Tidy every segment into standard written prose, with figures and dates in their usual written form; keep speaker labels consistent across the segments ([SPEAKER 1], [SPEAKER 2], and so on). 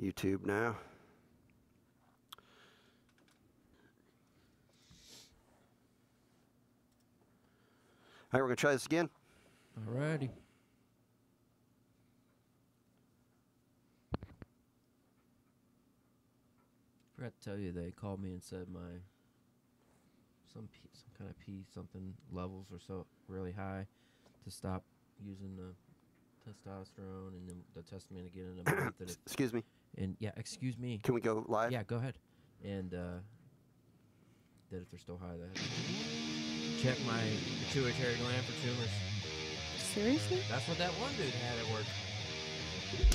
[SPEAKER 1] YouTube now. All right, we're going to try this again.
[SPEAKER 2] Alrighty. Forgot to tell you, they called me and said my some kind of something levels are so really high to stop using the testosterone, and then they'll test me again in a month. And
[SPEAKER 1] Excuse me.
[SPEAKER 2] And yeah, excuse me.
[SPEAKER 1] Can we go live?
[SPEAKER 2] Yeah, go ahead. And that if they're still high, that check my pituitary gland for tumors.
[SPEAKER 3] Seriously?
[SPEAKER 2] That's what that one dude had at work.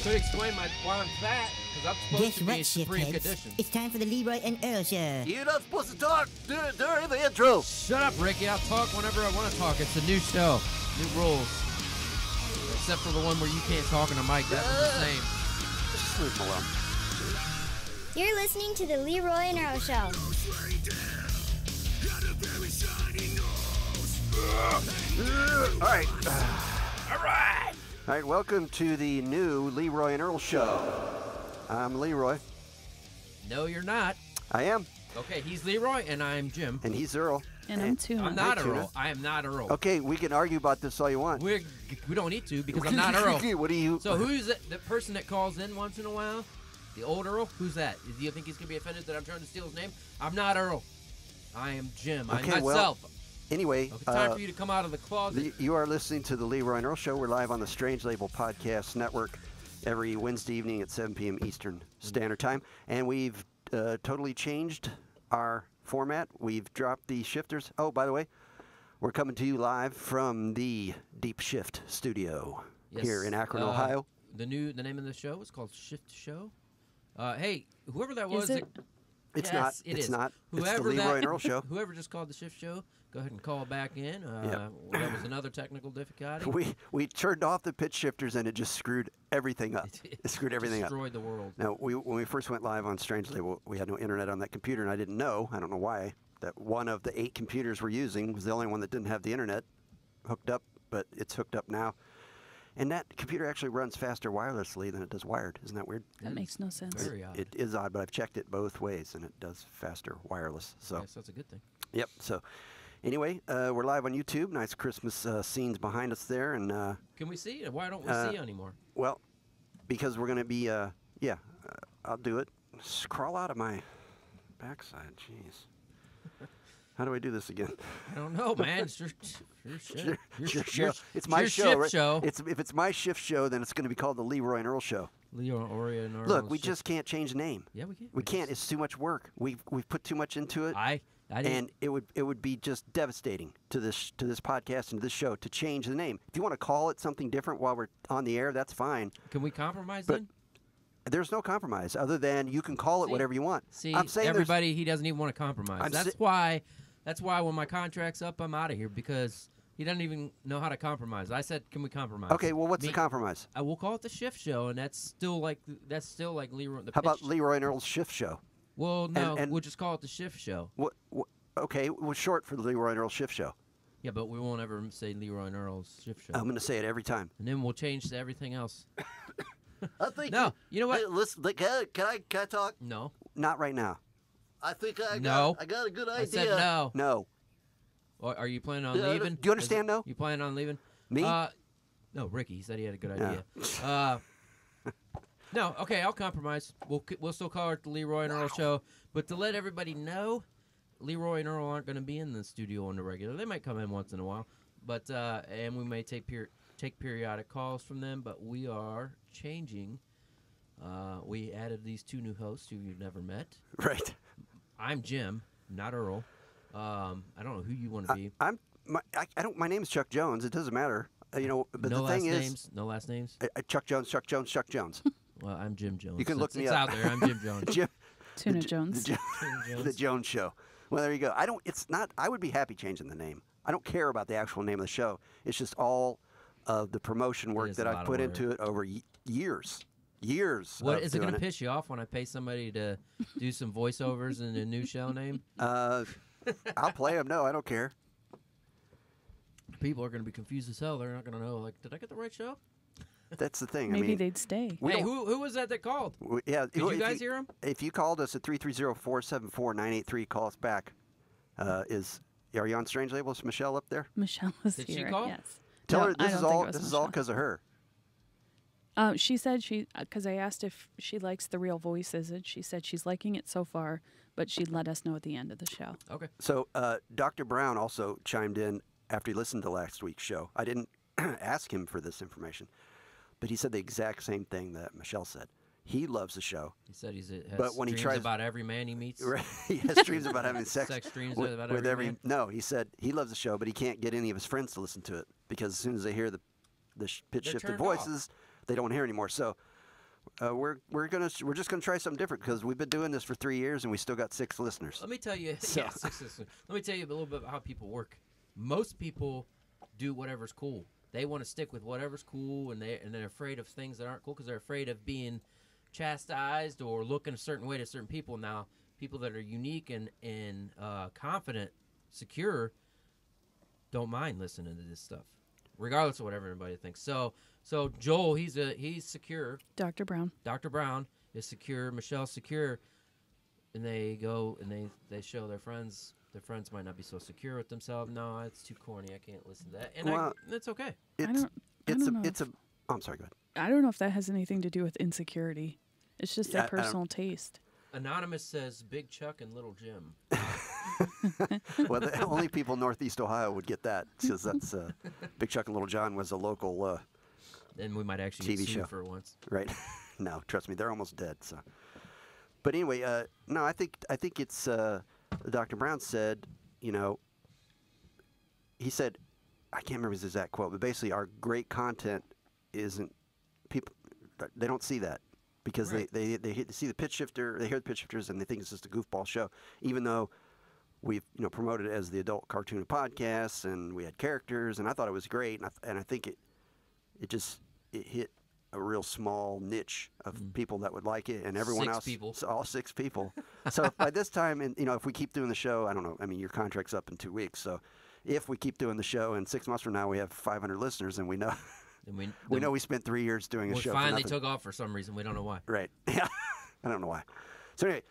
[SPEAKER 2] Could explain why I'm fat, because I'm supposed to be in supreme condition.
[SPEAKER 4] It's time for the LeRoy and Earl Show.
[SPEAKER 1] You're not supposed to talk during the intro.
[SPEAKER 2] Shut up, Ricky. I'll talk whenever I want to talk. It's a new show. New rules. Except for the one where you can't talk in a mic. That was the same.
[SPEAKER 1] Just leave him alone.
[SPEAKER 5] You're listening to the LeRoy and Earl Show.
[SPEAKER 1] All right. All right. All right, welcome to the new LeRoy and Earl Show. I'm Leroy.
[SPEAKER 2] No, you're not.
[SPEAKER 1] I am.
[SPEAKER 2] Okay, he's Leroy, and I'm Jim.
[SPEAKER 1] And he's Earl.
[SPEAKER 3] And I'm Tuna.
[SPEAKER 2] I'm not
[SPEAKER 1] Hi, Tuna.
[SPEAKER 2] Earl. I am not Earl.
[SPEAKER 1] Okay, we can argue about this all you want.
[SPEAKER 2] We don't need to, because I'm not Earl.
[SPEAKER 1] What do you...
[SPEAKER 2] So who's the person that calls in once in a while? The old Earl? Who's that? Do you think he's going to be offended that I'm trying to steal his name? I'm not Earl. I am Jim.
[SPEAKER 1] Okay,
[SPEAKER 2] I'm myself.
[SPEAKER 1] well, anyway...
[SPEAKER 2] Okay, time for you to come out of the closet.
[SPEAKER 1] You are listening to the LeRoy and Earl Show. We're live on the Strange Label Podcast Network every Wednesday evening at 7 p.m. Eastern Standard Time. And we've totally changed our format. We've dropped the shifters. Oh, by the way, we're coming to you live from the Deep Shift Studio here in Akron, Ohio.
[SPEAKER 2] The name of the show is called Shift Show. Hey, whoever that was...
[SPEAKER 3] Is it?
[SPEAKER 1] It's
[SPEAKER 2] yes,
[SPEAKER 1] not.
[SPEAKER 2] It
[SPEAKER 1] it's
[SPEAKER 2] is.
[SPEAKER 1] not.
[SPEAKER 2] Whoever
[SPEAKER 1] it's the LeRoy and Earl Show.
[SPEAKER 2] Whoever just called the Shift Show, go ahead and call back in.
[SPEAKER 1] Yep.
[SPEAKER 2] That was another technical difficulty.
[SPEAKER 1] We turned off the pitch shifters and it just screwed everything up. It screwed everything up.
[SPEAKER 2] Destroyed the world.
[SPEAKER 1] Now, when we first went live on Strange Label, we had no internet on that computer, and I didn't know. I don't know why. That one of the 8 computers we're using was the only one that didn't have the internet hooked up, but it's hooked up now. And that computer actually runs faster wirelessly than it does wired. Isn't that weird?
[SPEAKER 3] That makes no sense.
[SPEAKER 2] Very odd.
[SPEAKER 1] It is odd, but I've checked it both ways, and it does faster wireless. So,
[SPEAKER 2] Yes, that's a good thing.
[SPEAKER 1] Yep. So, anyway, we're live on YouTube. Nice Christmas scenes behind us there, and
[SPEAKER 2] Can we see? Why don't we see you anymore?
[SPEAKER 1] well, because we're going to be I'll do it. Just crawl out of my backside. Jeez. How do I do this again?
[SPEAKER 2] I don't know, man. It's your shit.
[SPEAKER 1] Your show. It's my
[SPEAKER 2] your
[SPEAKER 1] show,
[SPEAKER 2] shift
[SPEAKER 1] right?
[SPEAKER 2] show.
[SPEAKER 1] If it's my shift show, then it's going to be called the LeRoy and Earl Show.
[SPEAKER 2] LeRoy and Earl.
[SPEAKER 1] Look, we just can't change the name.
[SPEAKER 2] Yeah, we can.
[SPEAKER 1] We can't. It's too much work. We've put too much into it.
[SPEAKER 2] I didn't.
[SPEAKER 1] And it would be just devastating to this podcast and to this show to change the name. If you want to call it something different while we're on the air, that's fine.
[SPEAKER 2] Can we compromise
[SPEAKER 1] But
[SPEAKER 2] then?
[SPEAKER 1] there's no compromise other than you can call it whatever you want.
[SPEAKER 2] See,
[SPEAKER 1] I'm saying
[SPEAKER 2] everybody, he doesn't even want to compromise. That's why when my contract's up, I'm out of here, because he doesn't even know how to compromise. I said, can we compromise?
[SPEAKER 1] Okay, well, what's the compromise?
[SPEAKER 2] I will call it the Shift Show, and that's still like Leroy.
[SPEAKER 1] How about LeRoy and Earl's Shift Show?
[SPEAKER 2] Well, no,
[SPEAKER 1] and
[SPEAKER 2] we'll just call it the Shift Show.
[SPEAKER 1] What? Okay, well, short for the LeRoy and Earl Shift Show.
[SPEAKER 2] Yeah, but we won't ever say Leroy and Earl's Shift Show.
[SPEAKER 1] I'm going to say it every time.
[SPEAKER 2] And then we'll change to everything else.
[SPEAKER 6] I think.
[SPEAKER 2] No, you know what?
[SPEAKER 6] Hey, listen, can I talk?
[SPEAKER 2] No.
[SPEAKER 1] Not right now.
[SPEAKER 6] I think I
[SPEAKER 2] No.
[SPEAKER 6] got a good idea.
[SPEAKER 2] I said no.
[SPEAKER 1] No.
[SPEAKER 2] Or are you planning on leaving?
[SPEAKER 1] Do you understand, no?
[SPEAKER 2] You planning on leaving?
[SPEAKER 1] Me?
[SPEAKER 2] No, Ricky. He said he had a good idea. No, okay, I'll compromise. We'll still call it the Leroy and Earl Show. But to let everybody know, Leroy and Earl aren't going to be in the studio on the regular. They might come in once in a while, but and we may take periodic calls from them. But we are changing. We added these 2 new hosts who you've never met.
[SPEAKER 1] Right.
[SPEAKER 2] I'm Jim, not Earl. I don't know who you want to be.
[SPEAKER 1] My name is Chuck Jones. It doesn't matter. But
[SPEAKER 2] no
[SPEAKER 1] the thing is,
[SPEAKER 2] no last names.
[SPEAKER 1] Chuck Jones.
[SPEAKER 2] Well, I'm Jim Jones.
[SPEAKER 1] You can look me
[SPEAKER 2] it's
[SPEAKER 1] up.
[SPEAKER 2] out there. I'm Jim Jones.
[SPEAKER 3] Tuna Jones.
[SPEAKER 1] The Jones Show. Well, there you go. I would be happy changing the name. I don't care about the actual name of the show. It's just all of the promotion work that I've put into it over years.
[SPEAKER 2] What is it going to piss you off when I pay somebody to do some voiceovers in a new show name?
[SPEAKER 1] I'll play them. No, I don't care.
[SPEAKER 2] People are going to be confused as hell. They're not going to know. Like, did I get the right show?
[SPEAKER 1] That's the thing.
[SPEAKER 3] Maybe
[SPEAKER 1] I mean,
[SPEAKER 3] they'd stay.
[SPEAKER 1] we
[SPEAKER 2] Hey,
[SPEAKER 1] don't-
[SPEAKER 2] who was that called?
[SPEAKER 1] yeah.
[SPEAKER 2] Did you guys hear him?
[SPEAKER 1] If you called us at 330-474-983, call us back. Are you on Strange Label? Is Michelle up there?
[SPEAKER 3] Michelle was
[SPEAKER 2] Did
[SPEAKER 3] here.
[SPEAKER 2] she call?
[SPEAKER 3] Yes.
[SPEAKER 1] Tell
[SPEAKER 3] No,
[SPEAKER 1] her
[SPEAKER 3] I
[SPEAKER 1] this is
[SPEAKER 3] don't think
[SPEAKER 1] all.
[SPEAKER 3] it was
[SPEAKER 1] This is all
[SPEAKER 3] Michelle.
[SPEAKER 1] because of her.
[SPEAKER 3] She said because I asked if she likes the real voices, and she said she's liking it so far, but she'd let us know at the end of the show.
[SPEAKER 2] Okay.
[SPEAKER 1] So Dr. Brown also chimed in after he listened to last week's show. I didn't ask him for this information, but he said the exact same thing that Michelle said. He loves the show.
[SPEAKER 2] He said has
[SPEAKER 1] But when he
[SPEAKER 2] dreams
[SPEAKER 1] tries-
[SPEAKER 2] about every man he meets.
[SPEAKER 1] Right. He has dreams about having sex,
[SPEAKER 2] Sex dreams
[SPEAKER 1] with,
[SPEAKER 2] about
[SPEAKER 1] with
[SPEAKER 2] every man?
[SPEAKER 1] No, he said he loves the show, but he can't get any of his friends to listen to it because as soon as they hear the pitch
[SPEAKER 2] They're
[SPEAKER 1] shifted
[SPEAKER 2] turned
[SPEAKER 1] voices, they don't hear anymore. So we're just gonna try something different because we've been doing this for 3 years and we still got 6 listeners.
[SPEAKER 2] Let me tell you,
[SPEAKER 1] So-
[SPEAKER 2] yeah, let me tell you a little bit about how people work. Most people do whatever's cool. They want to stick with whatever's cool, and they're afraid of things that aren't cool because they're afraid of being chastised or looking a certain way to certain people. Now, people that are unique and confident, secure, don't mind listening to this stuff, regardless of whatever anybody thinks. So Joel, he's secure.
[SPEAKER 3] Dr. Brown.
[SPEAKER 2] Dr. Brown is secure. Michelle's secure. And they go and they show their friends. Their friends might not be so secure with themselves. No, it's too corny. I can't listen to that. And
[SPEAKER 1] Well,
[SPEAKER 2] that's okay.
[SPEAKER 1] It's
[SPEAKER 3] I don't know
[SPEAKER 1] it's a.
[SPEAKER 3] if-
[SPEAKER 1] Oh, I'm sorry. Go ahead.
[SPEAKER 3] I don't know if that has anything to do with insecurity. It's just
[SPEAKER 1] Yeah,
[SPEAKER 3] their personal taste.
[SPEAKER 2] Anonymous says Big Chuck and Little Jim.
[SPEAKER 1] Well, the only people in Northeast Ohio would get that because that's Big Chuck and Little John was a local.
[SPEAKER 2] Then we might actually
[SPEAKER 1] TV
[SPEAKER 2] get sued
[SPEAKER 1] show.
[SPEAKER 2] for it once.
[SPEAKER 1] Right? No, trust me, they're almost dead. So, but anyway, no, I think it's Dr. Brown said, he said, I can't remember his exact quote, but basically, our great content isn't people. They don't see that because
[SPEAKER 2] Right.
[SPEAKER 1] they see the pitch shifter, they hear the pitch shifters, and they think it's just a goofball show, even though. We've promoted it as the adult cartoon podcast, and we had characters, and I thought it was great, and I think it hit a real small niche of people that would like it, and everyone
[SPEAKER 2] 6
[SPEAKER 1] else,
[SPEAKER 2] people.
[SPEAKER 1] so all 6 people. So by this time, and if we keep doing the show, I don't know. I mean, your contract's up in 2 weeks, so if we keep doing the show, and 6 months from now we have 500 listeners, and we know
[SPEAKER 2] And
[SPEAKER 1] we know we spent 3 years doing a
[SPEAKER 2] we
[SPEAKER 1] show. for
[SPEAKER 2] finally
[SPEAKER 1] nothing.
[SPEAKER 2] took off for some reason. We don't know why.
[SPEAKER 1] Right. Yeah. I don't know why. So anyway,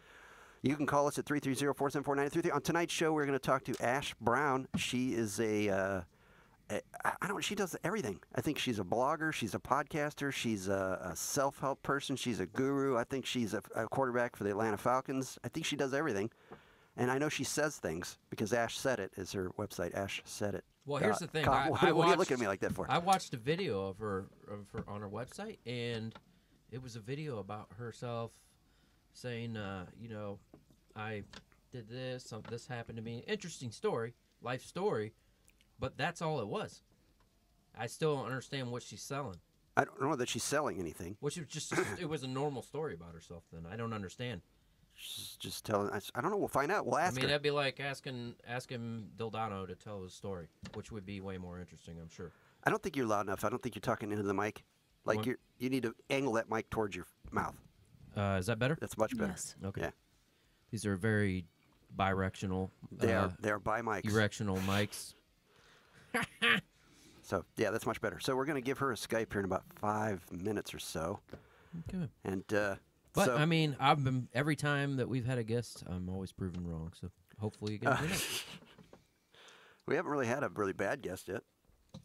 [SPEAKER 1] you can call us at 330-474-933. On tonight's show, we're going to talk to Ash Brown. She is I don't know, she does everything. I think she's a blogger. She's a podcaster. She's a self-help person. She's a guru. I think she's a quarterback for the Atlanta Falcons. I think she does everything. And I know she says things because Ash Said It is her website. Ash Said It.
[SPEAKER 2] Well, here's the thing.
[SPEAKER 1] What
[SPEAKER 2] I
[SPEAKER 1] are you
[SPEAKER 2] watched-
[SPEAKER 1] looking at me like that for?
[SPEAKER 2] I watched a video of her on her website, and it was a video about herself saying, I did this, this happened to me. Interesting story, life story, but that's all it was. I still don't understand what she's selling.
[SPEAKER 1] I don't know that she's selling anything.
[SPEAKER 2] Which was just, it was a normal story about herself then. I don't understand.
[SPEAKER 1] She's just telling us. I don't know. We'll find out. We'll
[SPEAKER 2] I
[SPEAKER 1] ask
[SPEAKER 2] mean,
[SPEAKER 1] her.
[SPEAKER 2] that'd be like asking Dildano to tell his story, which would be way more interesting, I'm sure.
[SPEAKER 1] I don't think you're loud enough. I don't think you're talking into the mic. Like
[SPEAKER 2] What?
[SPEAKER 1] you need to angle that mic towards your mouth.
[SPEAKER 2] Is that better?
[SPEAKER 1] That's much better.
[SPEAKER 3] Yes.
[SPEAKER 2] Okay.
[SPEAKER 1] Yeah.
[SPEAKER 2] These are very birectional.
[SPEAKER 1] They are by mics.
[SPEAKER 2] Erectional mics.
[SPEAKER 1] So yeah, that's much better. So we're gonna give her a Skype here in about 5 minutes or so.
[SPEAKER 2] Okay.
[SPEAKER 1] And
[SPEAKER 2] But
[SPEAKER 1] so,
[SPEAKER 2] I mean, I've been every time that we've had a guest, I'm always proven wrong. So hopefully you get it.
[SPEAKER 1] we haven't really had a really bad guest yet.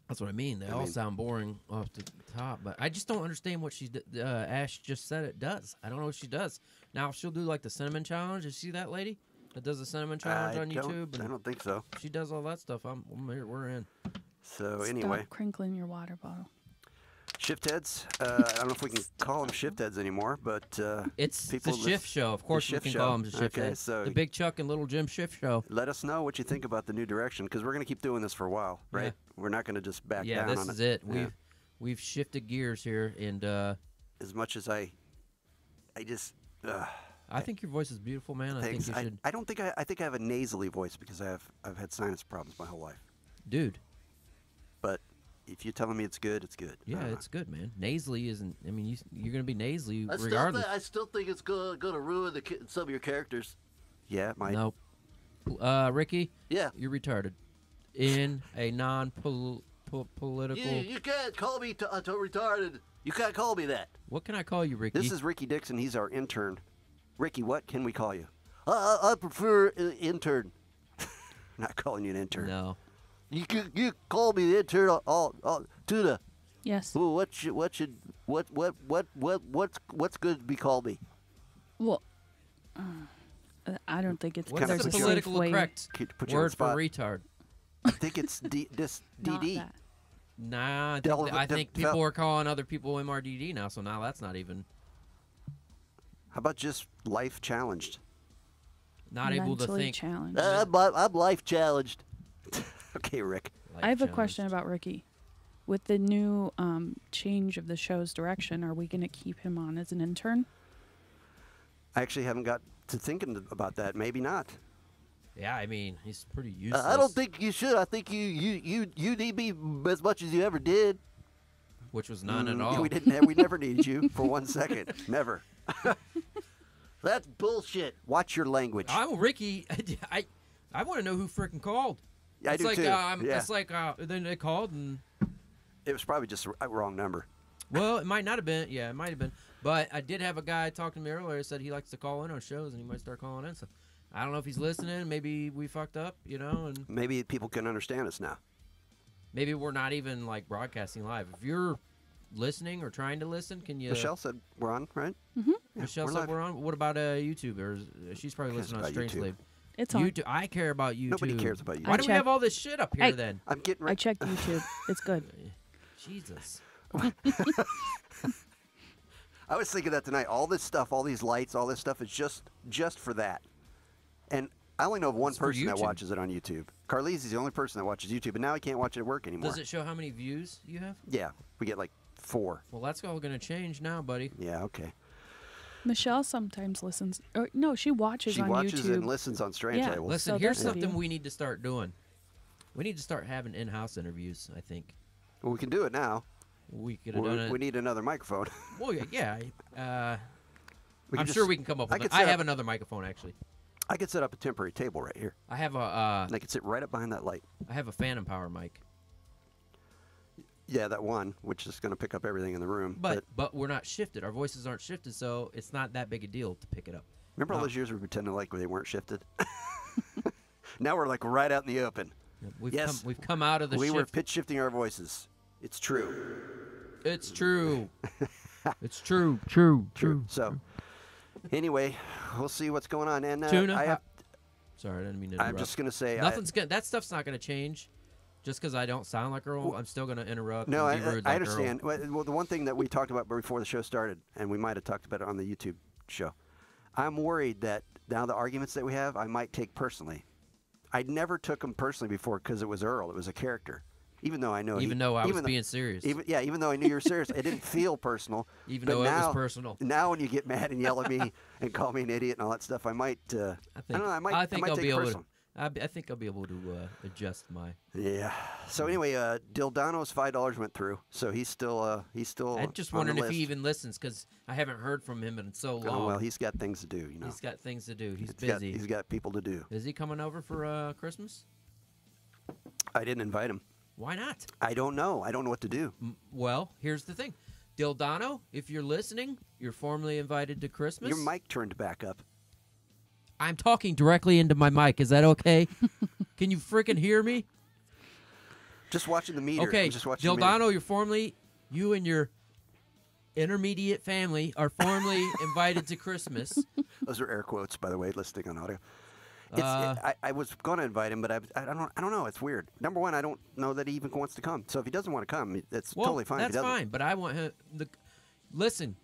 [SPEAKER 2] That's what I mean. They all sound boring off the top, but I just don't understand what Ash just said it does. I don't know what she does. Now she'll do like the cinnamon challenge. You see that lady that does the cinnamon challenge on YouTube?
[SPEAKER 1] I don't think so.
[SPEAKER 2] She does all that stuff. We're in.
[SPEAKER 1] So
[SPEAKER 3] Stop
[SPEAKER 1] anyway,
[SPEAKER 3] crinkling your water bottle.
[SPEAKER 1] shift heads. I don't know if we can call them shift heads anymore, but
[SPEAKER 2] It's the
[SPEAKER 1] people
[SPEAKER 2] shift show. Of course, we
[SPEAKER 1] shift
[SPEAKER 2] can
[SPEAKER 1] show.
[SPEAKER 2] call them the shift
[SPEAKER 1] Okay,
[SPEAKER 2] head.
[SPEAKER 1] so-
[SPEAKER 2] The Big Chuck and Little Jim shift show.
[SPEAKER 1] let us know what you think about the new direction because we're gonna keep doing this for a while, right?
[SPEAKER 2] Yeah.
[SPEAKER 1] We're not gonna just back
[SPEAKER 2] Yeah,
[SPEAKER 1] down
[SPEAKER 2] this
[SPEAKER 1] on
[SPEAKER 2] is
[SPEAKER 1] it.
[SPEAKER 2] it.
[SPEAKER 1] Yeah.
[SPEAKER 2] We've shifted gears here, and
[SPEAKER 1] As much as I just.
[SPEAKER 2] I think your voice is beautiful, man. I think
[SPEAKER 1] Thanks.
[SPEAKER 2] you should,
[SPEAKER 1] I don't think I think I have a nasally voice because I've had sinus problems my whole life.
[SPEAKER 2] dude.
[SPEAKER 1] But if you're telling me it's good, it's good.
[SPEAKER 2] Yeah, it's good, man. Nasally isn't. I mean, you're gonna be nasally
[SPEAKER 6] I
[SPEAKER 2] regardless.
[SPEAKER 6] still think it's gonna ruin some of your characters.
[SPEAKER 1] Yeah, it might.
[SPEAKER 2] Nope. Ricky,
[SPEAKER 6] Yeah.
[SPEAKER 2] you're retarded. In a non-political.
[SPEAKER 6] You can't call me retarded. You can't call me that.
[SPEAKER 2] What can I call you, Ricky?
[SPEAKER 1] This is Ricky Dixon. He's our intern. Ricky, what can we call you?
[SPEAKER 6] I prefer intern.
[SPEAKER 1] Not calling you an intern.
[SPEAKER 2] No.
[SPEAKER 6] You call me the intern. Tuna.
[SPEAKER 3] Yes.
[SPEAKER 6] Ooh, what's good to be called me?
[SPEAKER 3] Well, I don't think it's
[SPEAKER 2] What's
[SPEAKER 1] Kinda
[SPEAKER 2] the
[SPEAKER 1] put you on-
[SPEAKER 2] political
[SPEAKER 3] way.
[SPEAKER 2] correct
[SPEAKER 1] Put you on the
[SPEAKER 2] word for
[SPEAKER 1] spot.
[SPEAKER 2] retard?
[SPEAKER 1] I think it's
[SPEAKER 3] Not
[SPEAKER 1] DD.
[SPEAKER 3] that.
[SPEAKER 2] Nah, I
[SPEAKER 1] Del-
[SPEAKER 2] think
[SPEAKER 1] del-
[SPEAKER 2] people are calling other people MRDD now, so now that's not even
[SPEAKER 1] How about just life challenged?
[SPEAKER 2] not able to
[SPEAKER 3] Mentally
[SPEAKER 2] think.
[SPEAKER 3] challenged.
[SPEAKER 6] I'm life challenged.
[SPEAKER 1] Okay, Rick.
[SPEAKER 2] Life
[SPEAKER 3] I have a
[SPEAKER 2] challenged.
[SPEAKER 3] question about Ricky. With the new change of the show's direction, are we going to keep him on as an intern?
[SPEAKER 1] I actually haven't got to thinking about that. Maybe not.
[SPEAKER 2] Yeah, I mean, he's pretty useless.
[SPEAKER 6] I don't think you should. I think you need me as much as you ever did.
[SPEAKER 2] Which was none at all.
[SPEAKER 1] We didn't. We never needed you for 1 second. Never.
[SPEAKER 6] That's bullshit.
[SPEAKER 1] Watch your language.
[SPEAKER 2] I'm Ricky. I want to know who freaking called.
[SPEAKER 1] Yeah, I
[SPEAKER 2] it's
[SPEAKER 1] do
[SPEAKER 2] like,
[SPEAKER 1] too. Yeah.
[SPEAKER 2] It's like then they called and
[SPEAKER 1] It was probably just a wrong number.
[SPEAKER 2] well, it might not have been. Yeah, it might have been. But I did have a guy talk to me earlier. Said he likes to call in on shows and he might start calling in. So I don't know if he's listening. Maybe we fucked up, and
[SPEAKER 1] Maybe people can understand us now.
[SPEAKER 2] maybe we're not even like broadcasting live. If you're listening or trying to listen, can you?
[SPEAKER 1] Michelle said we're on, right?
[SPEAKER 2] Michelle
[SPEAKER 1] we're
[SPEAKER 2] said
[SPEAKER 1] live.
[SPEAKER 2] we're on. What about YouTube? Or she's probably
[SPEAKER 1] cares
[SPEAKER 2] listening on
[SPEAKER 1] about
[SPEAKER 2] Strange
[SPEAKER 1] YouTube?
[SPEAKER 2] Slave.
[SPEAKER 3] It's on.
[SPEAKER 2] YouTube. I care about YouTube.
[SPEAKER 1] Nobody cares about you.
[SPEAKER 2] Why
[SPEAKER 3] I
[SPEAKER 2] do we
[SPEAKER 3] check-
[SPEAKER 2] have all this shit up here
[SPEAKER 3] Hey.
[SPEAKER 2] then?
[SPEAKER 1] I'm getting
[SPEAKER 3] I
[SPEAKER 1] ready.
[SPEAKER 3] checked YouTube. It's good.
[SPEAKER 2] Jesus.
[SPEAKER 1] I was thinking that tonight. All this stuff, all these lights, all this stuff is just for that. And I only know of one
[SPEAKER 2] It's for
[SPEAKER 1] person that
[SPEAKER 2] YouTube.
[SPEAKER 1] watches it on YouTube. Carlise is the only person that watches YouTube, and now he can't watch it at work anymore.
[SPEAKER 2] Does it show how many views you have?
[SPEAKER 1] Yeah, we get like 4.
[SPEAKER 2] Well, that's all going to change now, buddy.
[SPEAKER 1] Yeah, okay.
[SPEAKER 3] Michelle sometimes listens. Or no, she watches
[SPEAKER 1] She
[SPEAKER 3] on
[SPEAKER 1] watches
[SPEAKER 3] YouTube.
[SPEAKER 1] and listens on Strange
[SPEAKER 3] Yeah.
[SPEAKER 1] Labels.
[SPEAKER 2] Listen,
[SPEAKER 3] So
[SPEAKER 2] here's
[SPEAKER 3] that's a
[SPEAKER 2] something
[SPEAKER 3] view.
[SPEAKER 2] we need to start doing. We need to start having in-house interviews, I think.
[SPEAKER 1] Well, we can do it now.
[SPEAKER 2] We could have done it.
[SPEAKER 1] We need another microphone.
[SPEAKER 2] Well, yeah.
[SPEAKER 1] We
[SPEAKER 2] I'm
[SPEAKER 1] can
[SPEAKER 2] sure
[SPEAKER 1] just-
[SPEAKER 2] we can come up
[SPEAKER 1] I
[SPEAKER 2] with
[SPEAKER 1] could
[SPEAKER 2] it. I
[SPEAKER 1] set
[SPEAKER 2] have
[SPEAKER 1] up-
[SPEAKER 2] another microphone, actually.
[SPEAKER 1] I could set up a temporary table right here.
[SPEAKER 2] I have
[SPEAKER 1] And I could sit right up behind that light.
[SPEAKER 2] a Phantom Power mic.
[SPEAKER 1] Yeah, that one, which is going to pick up everything in the room.
[SPEAKER 2] But we're not shifted. Our voices aren't shifted, so it's not that big a deal to pick it up.
[SPEAKER 1] remember all those years we pretended like they weren't shifted? Now we're like right out in the open. Yes.
[SPEAKER 2] We've come out of the
[SPEAKER 1] We were
[SPEAKER 2] shift.
[SPEAKER 1] pitch shifting our voices. It's true.
[SPEAKER 2] It's true. It's true. True.
[SPEAKER 1] So, anyway, we'll see what's going on. And
[SPEAKER 2] Tuna.
[SPEAKER 1] I have,
[SPEAKER 2] Sorry, I didn't mean to
[SPEAKER 1] I'm
[SPEAKER 2] interrupt.
[SPEAKER 1] just going to say,
[SPEAKER 2] Nothing's gonna. That stuff's not gonna change. Just because I don't sound like Earl, I'm still gonna interrupt.
[SPEAKER 1] no,
[SPEAKER 2] and be rude
[SPEAKER 1] I
[SPEAKER 2] like
[SPEAKER 1] understand.
[SPEAKER 2] Earl.
[SPEAKER 1] Well, the one thing that we talked about before the show started, and we might have talked about it on the YouTube show, I'm worried that now the arguments that we have, I might take personally. I never took them personally before because it was Earl. It was a character. Even though I know
[SPEAKER 2] Even though I was being serious.
[SPEAKER 1] Even though I knew you were serious, it didn't feel personal.
[SPEAKER 2] Even
[SPEAKER 1] But
[SPEAKER 2] though it was
[SPEAKER 1] now-
[SPEAKER 2] personal.
[SPEAKER 1] Now, when you get mad and yell at me and call me an idiot and all that stuff, I might. I don't know. I might.
[SPEAKER 2] I think
[SPEAKER 1] might
[SPEAKER 2] I'll
[SPEAKER 1] take
[SPEAKER 2] be
[SPEAKER 1] it
[SPEAKER 2] able
[SPEAKER 1] personal.
[SPEAKER 2] to. I think I'll be able to adjust my.
[SPEAKER 1] Yeah. So anyway, Dildano's $5 went through, so he's still.
[SPEAKER 2] I'm just
[SPEAKER 1] on
[SPEAKER 2] wondering
[SPEAKER 1] the
[SPEAKER 2] if he
[SPEAKER 1] list.
[SPEAKER 2] even listens because I haven't heard from him in so long.
[SPEAKER 1] Oh well, he's got things to do. You know.
[SPEAKER 2] He's got things to do. He's
[SPEAKER 1] got-
[SPEAKER 2] busy.
[SPEAKER 1] he's got people to do.
[SPEAKER 2] Is he coming over for Christmas?
[SPEAKER 1] I didn't invite him.
[SPEAKER 2] Why not?
[SPEAKER 1] I don't know. I don't know what to do.
[SPEAKER 2] Well, here's the thing. Dildano, if you're listening, you're formally invited to Christmas.
[SPEAKER 1] Your mic turned back up.
[SPEAKER 2] I'm talking directly into my mic. Is that okay? Can you freaking hear me?
[SPEAKER 1] Just watching the meter.
[SPEAKER 2] Okay,
[SPEAKER 1] I'm just watching the meter.
[SPEAKER 2] Dildano, you and your intermediate family are formally invited to Christmas.
[SPEAKER 1] Those are air quotes, by the way, listening on audio.
[SPEAKER 2] Uh,
[SPEAKER 1] I was going to invite him, but I don't know. It's weird. Number one, I don't know that he even wants to come. So if he doesn't want to come, it's
[SPEAKER 2] Well,
[SPEAKER 1] totally fine. if
[SPEAKER 2] that's
[SPEAKER 1] he doesn't.
[SPEAKER 2] fine, but I want him. Listen,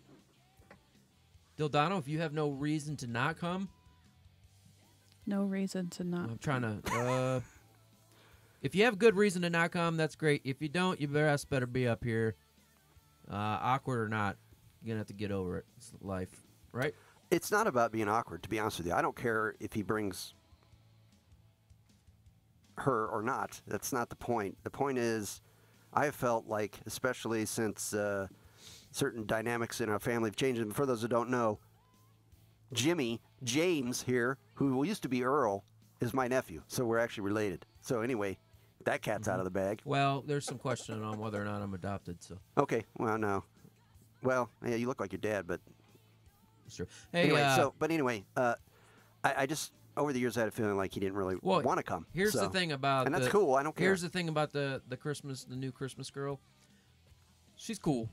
[SPEAKER 2] Dildano, if you have no reason to not come,
[SPEAKER 3] No reason to not.
[SPEAKER 2] I'm trying to. If you have good reason to not come, that's great. If you don't, your ass better be up here. Awkward or not, you're gonna have to get over it. It's life, right?
[SPEAKER 1] It's not about being awkward, to be honest with you. I don't care if he brings her or not. That's not the point. The point is, I have felt like, especially since certain dynamics in our family have changed, and for those who don't know, James here, who used to be Earl, is my nephew. So we're actually related. So anyway, that cat's out of the bag.
[SPEAKER 2] Well, there's some question on whether or not I'm adopted. So
[SPEAKER 1] Okay, well, no. Well, yeah, you look like your dad, but
[SPEAKER 2] That's true. Hey,
[SPEAKER 1] anyway, I just over the years I had a feeling like he didn't really want to come.
[SPEAKER 2] Here's the thing about,
[SPEAKER 1] and that's cool. I don't care.
[SPEAKER 2] Here's the thing about the new Christmas girl. She's cool.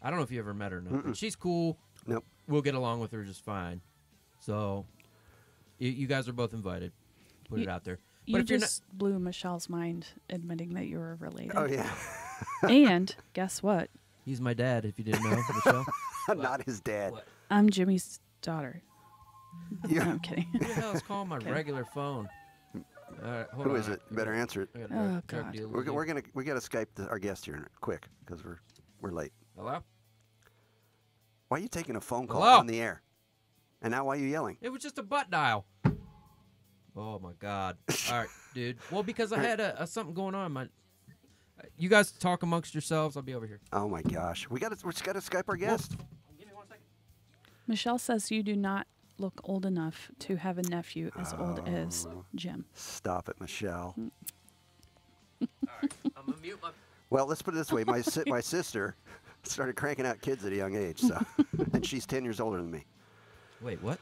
[SPEAKER 2] I don't know if you ever met her or not. But she's cool.
[SPEAKER 1] Nope.
[SPEAKER 2] We'll get along with her just fine. So, you guys are both invited. Put it out there. But
[SPEAKER 3] You
[SPEAKER 2] if you're
[SPEAKER 3] just blew Michelle's mind admitting that you were related.
[SPEAKER 1] Oh yeah.
[SPEAKER 3] And guess what?
[SPEAKER 2] he's my dad. If you didn't know, Michelle.
[SPEAKER 1] I'm not his dad.
[SPEAKER 2] What?
[SPEAKER 3] I'm Jimmy's daughter.
[SPEAKER 1] Yeah.
[SPEAKER 3] No, I'm kidding.
[SPEAKER 2] Who the hell is calling my regular phone? Hold
[SPEAKER 1] Who
[SPEAKER 2] on.
[SPEAKER 1] is it? Better answer it.
[SPEAKER 2] I gotta
[SPEAKER 3] Oh,
[SPEAKER 2] drug
[SPEAKER 3] God.
[SPEAKER 2] deal with you.
[SPEAKER 1] We gotta Skype our guest here quick because we're late.
[SPEAKER 2] Hello?
[SPEAKER 1] Why are you taking a phone call
[SPEAKER 2] Hello?
[SPEAKER 1] on the air? And now why are you yelling?
[SPEAKER 2] It was just a butt dial. Oh my God! All right, dude. Well, because I had a something going on. You guys talk amongst yourselves. I'll be over here.
[SPEAKER 1] Oh my gosh, we just gotta Skype our guest.
[SPEAKER 2] Give me 1 second.
[SPEAKER 3] Michelle says you do not look old enough to have a nephew as old as Jim.
[SPEAKER 1] Stop it, Michelle.
[SPEAKER 2] All right, I'm gonna mute my.
[SPEAKER 1] Well, let's put it this way: my sister started cranking out kids at a young age, so and she's 10 years older than me.
[SPEAKER 2] Wait, what?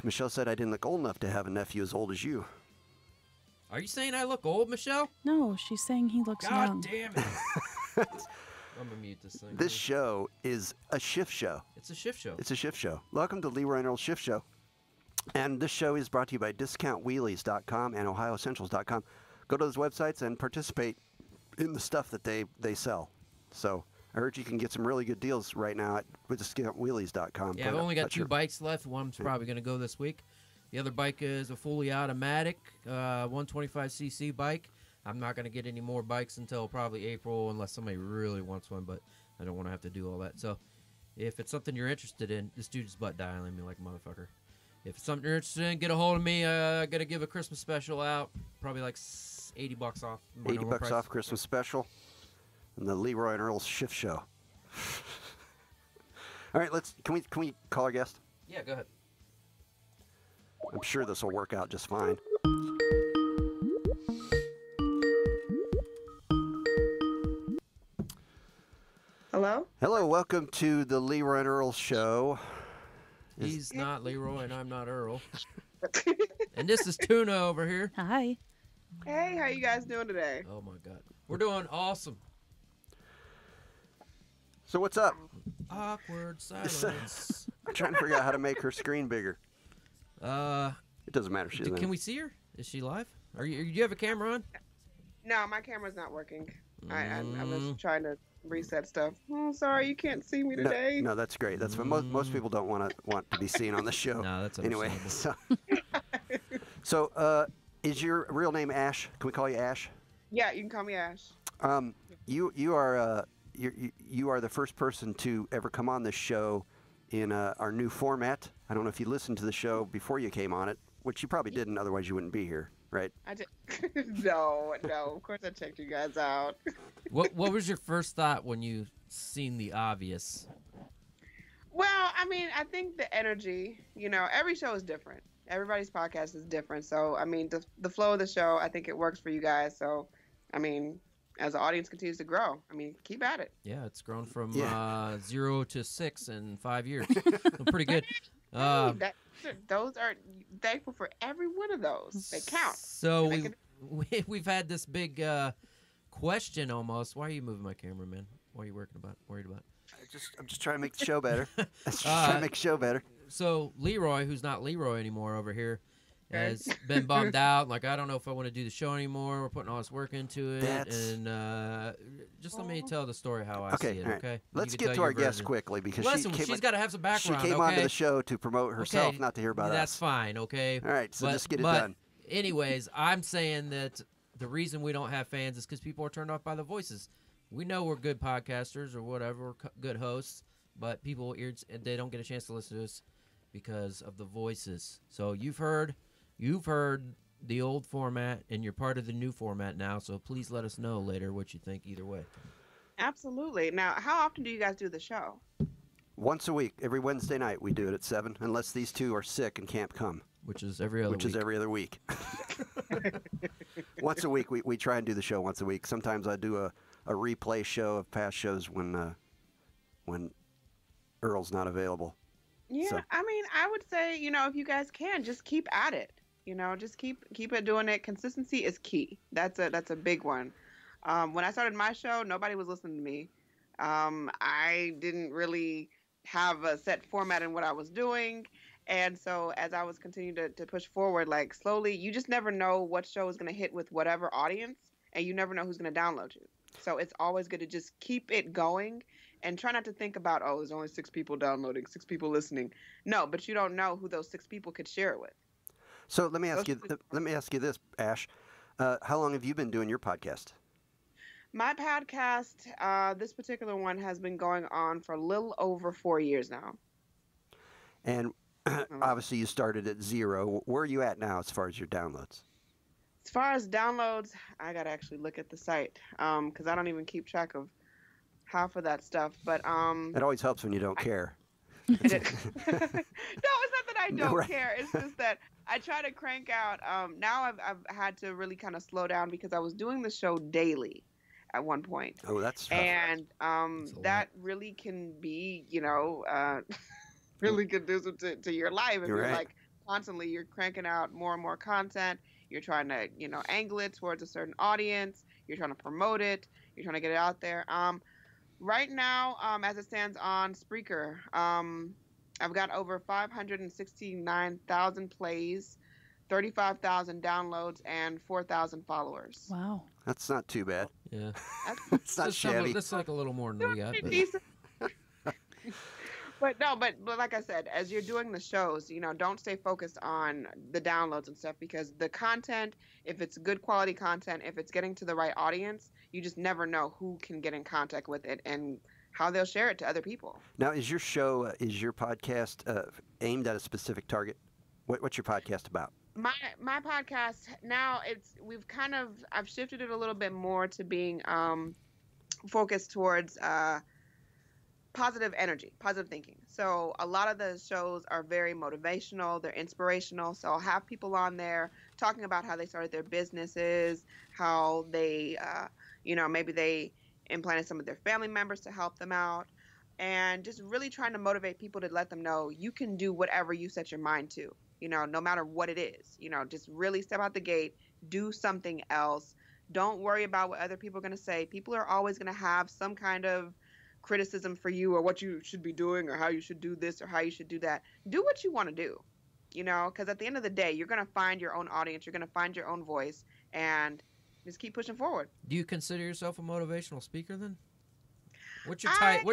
[SPEAKER 1] Michelle said I didn't look old enough to have a nephew as old as you.
[SPEAKER 2] Are you saying I look old, Michelle?
[SPEAKER 3] No, she's saying he looks
[SPEAKER 2] God
[SPEAKER 3] young.
[SPEAKER 2] damn it! I'm gonna mute this thing.
[SPEAKER 1] This show is a shift show.
[SPEAKER 2] It's a shift show.
[SPEAKER 1] It's a shift show. Welcome to LeRoy Earl's Shift Show. And this show is brought to you by DiscountWheelies.com and OhioEssentials.com. Go to those websites and participate in the stuff that they sell. So I heard you can get some really good deals right now with DiscountWheelies.com.
[SPEAKER 2] Yeah, I've only got 2 bikes left. One's probably going to go this week. The other bike is a fully automatic 125cc bike. I'm not going to get any more bikes until probably April unless somebody really wants one, but I don't want to have to do all that. So if it's something you're interested in, this dude's butt dialing me like a motherfucker. If it's something you're interested in, get a hold of me. I'm going to give a Christmas special out, probably like $80 off. my normal
[SPEAKER 1] $80
[SPEAKER 2] price.
[SPEAKER 1] off Christmas special. And the LeRoy and Earl's Shift Show. All right, can we call our guest?
[SPEAKER 2] Yeah, go ahead.
[SPEAKER 1] I'm sure this will work out just fine.
[SPEAKER 7] Hello?
[SPEAKER 1] Hello, welcome to the LeRoy and Earl Show.
[SPEAKER 2] He's not Leroy and I'm not Earl. And this is Tuna over here.
[SPEAKER 3] Hi.
[SPEAKER 7] Hey, how you guys doing today?
[SPEAKER 2] Oh my God. We're doing awesome.
[SPEAKER 1] So what's up?
[SPEAKER 2] Awkward silence.
[SPEAKER 1] I'm trying to figure out how to make her screen bigger. It doesn't matter. She's
[SPEAKER 2] Can we see her? Is she live? Do you have a camera on?
[SPEAKER 7] No, my camera's not working. I was trying to reset stuff. Oh, sorry, you can't see me today.
[SPEAKER 1] No, that's great. That's what most people don't want to be seen on the show.
[SPEAKER 2] No, that's
[SPEAKER 1] anyway.
[SPEAKER 2] understandable.
[SPEAKER 1] So, is your real name Ash? Can we call you Ash?
[SPEAKER 7] Yeah, you can call me Ash.
[SPEAKER 1] You are the first person to ever come on this show in our new format. I don't know if you listened to the show before you came on it, which you probably didn't. Otherwise, you wouldn't be here, right?
[SPEAKER 7] I did. No. Of course, I checked you guys out.
[SPEAKER 2] What was your first thought when you seen the obvious?
[SPEAKER 7] Well, I mean, I think the energy. Every show is different. Everybody's podcast is different. So, I mean, the flow of the show, I think it works for you guys. So, I mean, as the audience continues to grow, I mean, keep at it.
[SPEAKER 2] Yeah, it's grown from 0 to 6 in 5 years. So pretty good.
[SPEAKER 7] Those are thankful for every one of those. They count.
[SPEAKER 2] So we've had this big question almost. Why are you moving my camera, man? What are you worried about?
[SPEAKER 1] I'm just trying to make the show better. Trying to make the show better.
[SPEAKER 2] So Leroy, who's not Leroy anymore over here, has been bummed out. Like, I don't know if I want to do the show anymore. We're putting all this work into it. And just let me tell the story how I see it,
[SPEAKER 1] all right.
[SPEAKER 2] okay?
[SPEAKER 1] Let's
[SPEAKER 2] You can
[SPEAKER 1] get
[SPEAKER 2] tell
[SPEAKER 1] to our
[SPEAKER 2] your
[SPEAKER 1] guest
[SPEAKER 2] version.
[SPEAKER 1] quickly because
[SPEAKER 2] She's got to have some background,
[SPEAKER 1] she came
[SPEAKER 2] okay?
[SPEAKER 1] onto the show to promote herself,
[SPEAKER 2] Okay,
[SPEAKER 1] not to hear about
[SPEAKER 2] That's
[SPEAKER 1] us.
[SPEAKER 2] fine, okay?
[SPEAKER 1] All right, so
[SPEAKER 2] But-
[SPEAKER 1] just get it
[SPEAKER 2] but
[SPEAKER 1] done.
[SPEAKER 2] Anyways, I'm saying that the reason we don't have fans is because people are turned off by the voices. We know we're good podcasters or whatever, we're good hosts, but people they don't get a chance to listen to us because of the voices. So you've heard the old format, and you're part of the new format now. So please let us know later what you think. Either way.
[SPEAKER 7] Absolutely. Now, how often do you guys do the show?
[SPEAKER 1] Once a week, every Wednesday night, we do it at 7, unless these two are sick and can't come.
[SPEAKER 2] Which is every other week.
[SPEAKER 1] Once a week, we try and do the show once a week. Sometimes I do a replay show of past shows when Earl's not available.
[SPEAKER 7] Yeah,
[SPEAKER 1] So-
[SPEAKER 7] I mean, I would say, if you guys can, just keep at it. Just keep it doing it. Consistency is key. That's a big one. When I started my show, nobody was listening to me. I didn't really have a set format in what I was doing. And so as I was continuing to push forward, like slowly, you just never know what show is going to hit with whatever audience, and you never know who's going to download you. So it's always good to just keep it going and try not to think about, oh, there's only 6 people downloading, 6 people listening. No, but you don't know who those 6 people could share it with.
[SPEAKER 1] So let me ask you this, Ash. How long have you been doing your podcast?
[SPEAKER 7] My podcast, this particular one, has been going on for a little over 4 years now.
[SPEAKER 1] And obviously you started at 0. Where are you at now as far as your downloads?
[SPEAKER 7] As far as downloads, I gotta actually look at the site because I don't even keep track of half of that stuff. But
[SPEAKER 1] It always helps when you don't care.
[SPEAKER 7] no, it's not that I don't
[SPEAKER 1] Right.
[SPEAKER 7] care. It's just that I try to crank out. Now I've had to really kind of slow down because I was doing the show daily at one point.
[SPEAKER 1] Oh, that's tough.
[SPEAKER 7] And
[SPEAKER 2] That's a
[SPEAKER 7] that really can be, really conducive to your life. If
[SPEAKER 1] You're
[SPEAKER 7] you're
[SPEAKER 1] right.
[SPEAKER 7] like constantly, you're cranking out more and more content. You're trying to, angle it towards a certain audience. You're trying to promote it. You're trying to get it out there. Right now, as it stands on Spreaker, I've got over 569,000 plays, 35,000 downloads, and 4,000 followers.
[SPEAKER 3] Wow.
[SPEAKER 1] That's not too bad.
[SPEAKER 2] Yeah.
[SPEAKER 1] It's not
[SPEAKER 2] That's
[SPEAKER 1] shabby.
[SPEAKER 2] That's like a little more than we got.
[SPEAKER 7] Pretty
[SPEAKER 2] But
[SPEAKER 7] decent. But like I said, as you're doing the shows, don't stay focused on the downloads and stuff, because the content, if it's good quality content, if it's getting to the right audience, you just never know who can get in contact with it and how they'll share it to other people.
[SPEAKER 1] Now, is your podcast aimed at a specific target? What's your podcast about?
[SPEAKER 7] My podcast now, I've shifted it a little bit more to being focused towards positive energy, positive thinking. So a lot of the shows are very motivational, they're inspirational. So I'll have people on there talking about how they started their businesses, how they, maybe they implanted some of their family members to help them out, and just really trying to motivate people to let them know you can do whatever you set your mind to, no matter what it is. Just really step out the gate, do something else. Don't worry about what other people are going to say. People are always going to have some kind of criticism for you, or what you should be doing, or how you should do this, or how you should do that. Do what you want to do, because at the end of the day, you're going to find your own audience, you're going to find your own voice, and just keep pushing forward.
[SPEAKER 2] do you consider yourself a motivational speaker then? What's your title?
[SPEAKER 7] I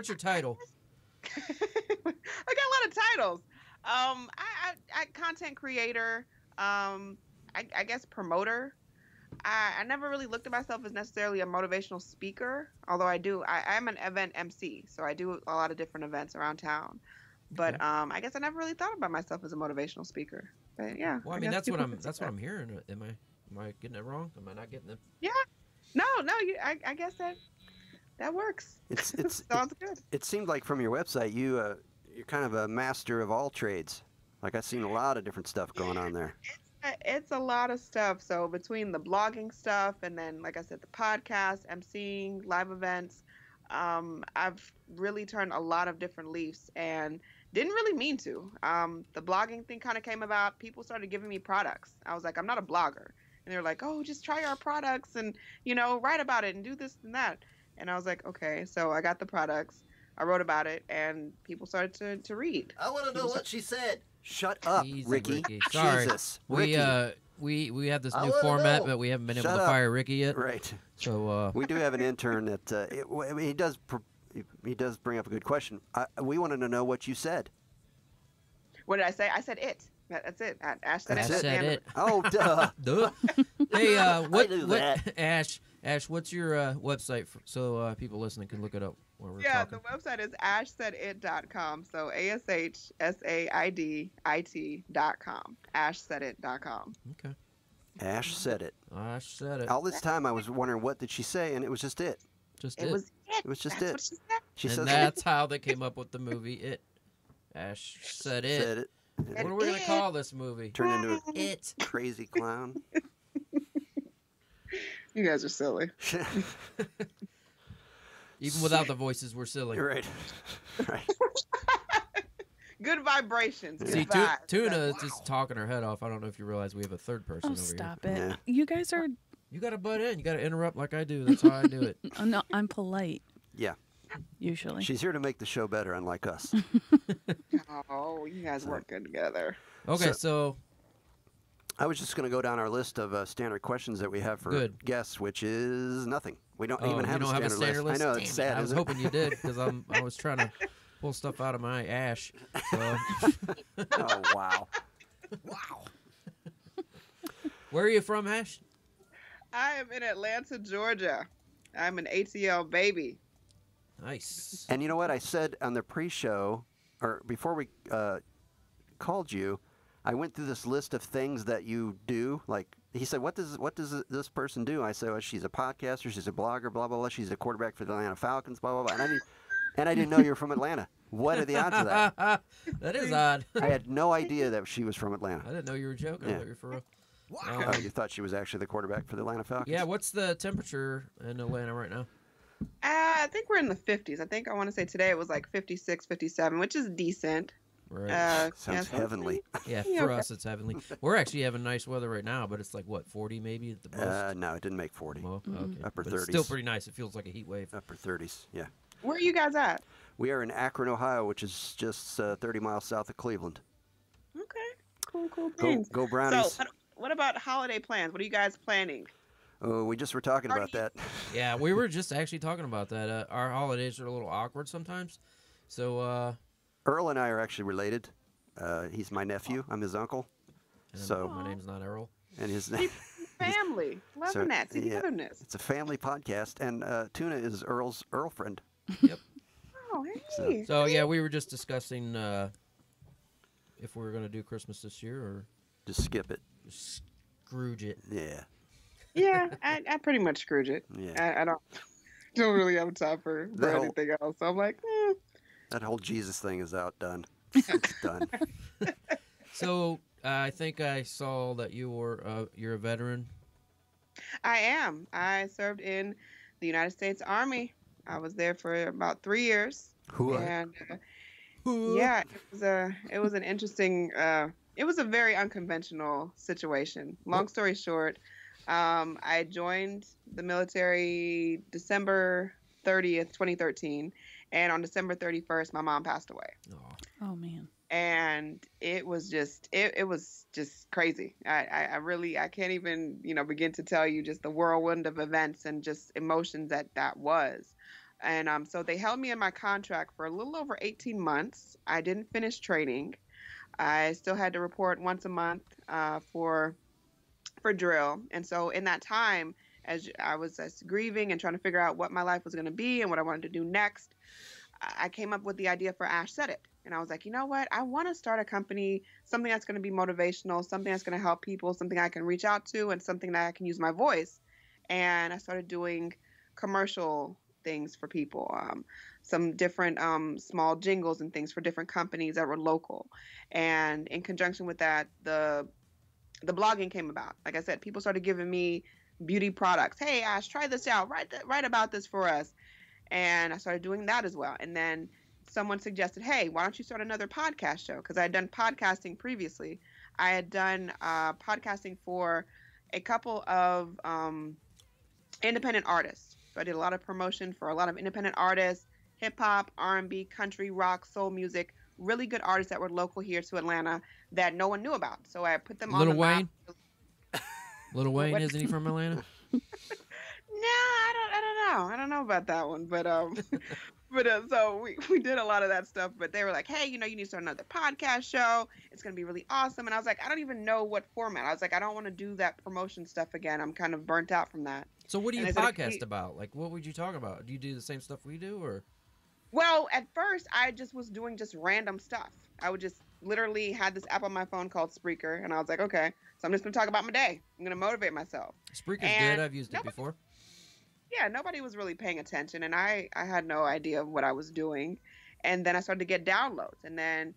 [SPEAKER 7] got a lot of titles. I content creator, I guess promoter. I never really looked at myself as necessarily a motivational speaker, although I'm an event MC, so I do a lot of different events around town. But
[SPEAKER 2] Okay.
[SPEAKER 7] I guess I never really thought about myself as a motivational speaker. But yeah.
[SPEAKER 2] Well, I mean,
[SPEAKER 7] guess
[SPEAKER 2] that's what
[SPEAKER 7] people consider
[SPEAKER 2] I'm hearing. Am I getting it wrong? Am I not getting it?
[SPEAKER 7] No, I guess that works.
[SPEAKER 1] It's
[SPEAKER 7] Sounds good.
[SPEAKER 1] it seemed like from your website you're kind of a master of all trades. Like I've seen a lot of different stuff going on there.
[SPEAKER 7] It's a lot of stuff. So between the blogging stuff and then, like I said, the podcast, emceeing, live events, I've really turned a lot of different leaves and didn't really mean to. The blogging thing kind of came about. People started giving me products. I was like, I'm not a blogger. And they're like, oh, just try our products and, write about it and do this and that. And I was like, okay. So I got the products. I wrote about it, and people started to read.
[SPEAKER 6] I want to know what she said.
[SPEAKER 1] Shut up,
[SPEAKER 2] Easy,
[SPEAKER 1] Ricky.
[SPEAKER 2] Sorry.
[SPEAKER 1] Jesus,
[SPEAKER 2] We
[SPEAKER 1] Ricky.
[SPEAKER 2] we have this
[SPEAKER 6] I
[SPEAKER 2] new
[SPEAKER 6] wanna
[SPEAKER 2] format,
[SPEAKER 6] know.
[SPEAKER 2] but we haven't been able
[SPEAKER 1] Shut
[SPEAKER 2] to
[SPEAKER 1] up.
[SPEAKER 2] fire Ricky yet.
[SPEAKER 1] Right.
[SPEAKER 2] So
[SPEAKER 1] We do have an intern that he does bring up a good question. We wanted to know what you said.
[SPEAKER 7] What did I say? I said it. That's it. Ash said
[SPEAKER 1] That's
[SPEAKER 7] it.
[SPEAKER 1] it.
[SPEAKER 2] said it.
[SPEAKER 1] Oh, duh.
[SPEAKER 2] Duh. Hey, what
[SPEAKER 6] knew
[SPEAKER 2] what
[SPEAKER 6] that.
[SPEAKER 2] Ash, what's your website so people listening can look it up while we're
[SPEAKER 7] Yeah,
[SPEAKER 2] talking?
[SPEAKER 7] the website is ashsaidit.com. So ASHSAIDIT.com. Ashsaidit.com.
[SPEAKER 2] Okay.
[SPEAKER 1] Ash said it.
[SPEAKER 2] Ash said it.
[SPEAKER 1] All this time I was wondering what did she say, and it was just it.
[SPEAKER 2] Just
[SPEAKER 7] It was it.
[SPEAKER 1] It was just
[SPEAKER 7] That's
[SPEAKER 1] it.
[SPEAKER 7] what she said.
[SPEAKER 1] She
[SPEAKER 2] and
[SPEAKER 1] says
[SPEAKER 2] that's how they came up with the movie It. Ash said it.
[SPEAKER 1] said it.
[SPEAKER 2] What are we gonna call this movie?
[SPEAKER 1] Turned into a
[SPEAKER 2] It.
[SPEAKER 1] crazy clown.
[SPEAKER 7] You guys are silly.
[SPEAKER 2] Even without the voices, we're silly.
[SPEAKER 1] Right. Right.
[SPEAKER 7] Good vibrations. Good
[SPEAKER 2] See,
[SPEAKER 7] vibes.
[SPEAKER 2] Tuna is
[SPEAKER 7] Wow.
[SPEAKER 2] just talking her head off. I don't know if you realize we have a third person
[SPEAKER 3] Oh,
[SPEAKER 2] over
[SPEAKER 3] stop
[SPEAKER 2] here.
[SPEAKER 3] it.
[SPEAKER 1] Yeah.
[SPEAKER 3] You guys are.
[SPEAKER 2] You got to butt in. You got to interrupt like I do. That's how I do it.
[SPEAKER 3] Oh, no, I'm polite.
[SPEAKER 1] Yeah.
[SPEAKER 3] Usually.
[SPEAKER 1] She's here to make the show better, unlike us.
[SPEAKER 7] Oh, you guys work good together.
[SPEAKER 2] Okay, so
[SPEAKER 1] I was just going to go down our list of standard questions that we have for
[SPEAKER 2] Good.
[SPEAKER 1] guests, which is nothing. We don't
[SPEAKER 2] oh,
[SPEAKER 1] even
[SPEAKER 2] you
[SPEAKER 1] have,
[SPEAKER 2] don't have a standard list.
[SPEAKER 1] I know,
[SPEAKER 2] Damn
[SPEAKER 1] it's
[SPEAKER 2] it.
[SPEAKER 1] sad.
[SPEAKER 2] I was
[SPEAKER 1] isn't it?
[SPEAKER 2] hoping you did because I was trying to pull stuff out of my ash. So,
[SPEAKER 1] Oh, wow.
[SPEAKER 2] wow. Where are you from, Ash?
[SPEAKER 7] I am in Atlanta, Georgia. I'm an ATL baby.
[SPEAKER 2] Nice.
[SPEAKER 1] And you know what? I said on the pre-show, or before we called you, I went through this list of things that you do. Like, he said, what does this person do? I said, well, she's a podcaster, she's a blogger, blah, blah, blah. She's a quarterback for the Atlanta Falcons, blah, blah, blah. And I didn't know you were from Atlanta. What are the odds of that?
[SPEAKER 2] That is odd.
[SPEAKER 1] I had no idea that she was from Atlanta.
[SPEAKER 2] I didn't know you were joking. I
[SPEAKER 1] Yeah.
[SPEAKER 2] thought you were for real.
[SPEAKER 1] Oh, you thought she was actually the quarterback for the Atlanta Falcons?
[SPEAKER 2] Yeah, what's the temperature in Atlanta right now?
[SPEAKER 7] I think we're in the 50s. I want to say today it was like 56, 57, which is decent.
[SPEAKER 2] Right.
[SPEAKER 1] Sounds
[SPEAKER 7] so-
[SPEAKER 1] heavenly.
[SPEAKER 2] Yeah,
[SPEAKER 7] Yeah,
[SPEAKER 2] for
[SPEAKER 7] okay.
[SPEAKER 2] us it's heavenly. We're actually having nice weather right now, but it's like what, 40 maybe at the most.
[SPEAKER 1] No, it didn't make 40.
[SPEAKER 2] Well, okay.
[SPEAKER 1] Upper
[SPEAKER 2] But it's still
[SPEAKER 1] 30s.
[SPEAKER 2] pretty nice. It feels like a heat wave.
[SPEAKER 1] Upper 30s, yeah.
[SPEAKER 7] Where are you guys at?
[SPEAKER 1] We are in Akron, Ohio, which is just 30 miles south of Cleveland.
[SPEAKER 7] Okay. Cool
[SPEAKER 1] Go,
[SPEAKER 7] things.
[SPEAKER 1] go Brownies.
[SPEAKER 7] So, what about holiday plans? What are you guys planning?
[SPEAKER 1] Oh, we just were talking about that.
[SPEAKER 2] Yeah, we were just actually talking about that. Our holidays are a little awkward sometimes. So,
[SPEAKER 1] Earl and I are actually related. He's my nephew. I'm his uncle.
[SPEAKER 2] and
[SPEAKER 1] So,
[SPEAKER 2] my name's not Earl.
[SPEAKER 1] and his
[SPEAKER 7] Family. Loving that.
[SPEAKER 1] yeah,
[SPEAKER 7] Togetherness.
[SPEAKER 1] it's a family podcast, and Tuna is Earl's Earl friend.
[SPEAKER 2] Yep.
[SPEAKER 7] Oh, hey.
[SPEAKER 2] So, yeah, we were just discussing if we were going to do Christmas this year or
[SPEAKER 1] Just skip it.
[SPEAKER 2] Scrooge it.
[SPEAKER 1] Yeah,
[SPEAKER 7] Yeah, I pretty much screwed it.
[SPEAKER 1] yeah.
[SPEAKER 7] I don't really have time for
[SPEAKER 1] The whole-
[SPEAKER 7] anything else. So I'm like,
[SPEAKER 1] That whole Jesus thing is outdone. It's done.
[SPEAKER 2] So, I think I saw that you're a veteran.
[SPEAKER 7] I am. I served in the United States Army. I was there for about 3 years.
[SPEAKER 1] Who?
[SPEAKER 7] And yeah, it was an interesting. It was a very unconventional situation. Long story short, I joined the military December 30th, 2013, and on December 31st, my mom passed away.
[SPEAKER 2] Aw.
[SPEAKER 3] Oh, man.
[SPEAKER 7] And it was just crazy. I can't even begin to tell you just the whirlwind of events and just emotions that was. And so they held me in my contract for a little over 18 months. I didn't finish training. I still had to report once a month for drill. And so in that time, as I was grieving and trying to figure out what my life was going to be and what I wanted to do next, I came up with the idea for Ash Said It. And I was like, you know what? I want to start a company, something that's going to be motivational, something that's going to help people, something I can reach out to, and something that I can use my voice. And I started doing commercial things for people, some different small jingles and things for different companies that were local. And in conjunction with that, the blogging came about. Like I said, people started giving me beauty products. Hey, Ash, try this out. Write about this for us. And I started doing that as well. And then someone suggested, hey, why don't you start another podcast show? Because I had done podcasting previously. I had done podcasting for a couple of independent artists. So I did a lot of promotion for a lot of independent artists, hip hop, R&B, country, rock, soul music, really good artists that were local here to Atlanta that no one knew about. So I put them on the map.
[SPEAKER 2] Lil Wayne, isn't he from Atlanta?
[SPEAKER 7] No, I don't know about that one, but so we did a lot of that stuff. But they were like, hey, you need to start another podcast show. It's gonna be really awesome. And I was like, I don't even know what format. I was like, I don't want to do that promotion stuff again. I'm kind of burnt out from that.
[SPEAKER 2] So what do you
[SPEAKER 7] And I said,
[SPEAKER 2] podcast about? Like, what would you talk about? Do you do the same stuff we do, or?
[SPEAKER 7] Well, at first, I just was doing just random stuff. I would just literally had this app on my phone called Spreaker, and I was like, okay, so I'm just gonna talk about my day. I'm gonna motivate myself.
[SPEAKER 2] Spreaker's
[SPEAKER 7] And
[SPEAKER 2] good. I've used it before.
[SPEAKER 7] Yeah, nobody was really paying attention, and I had no idea of what I was doing. And then I started to get downloads, and then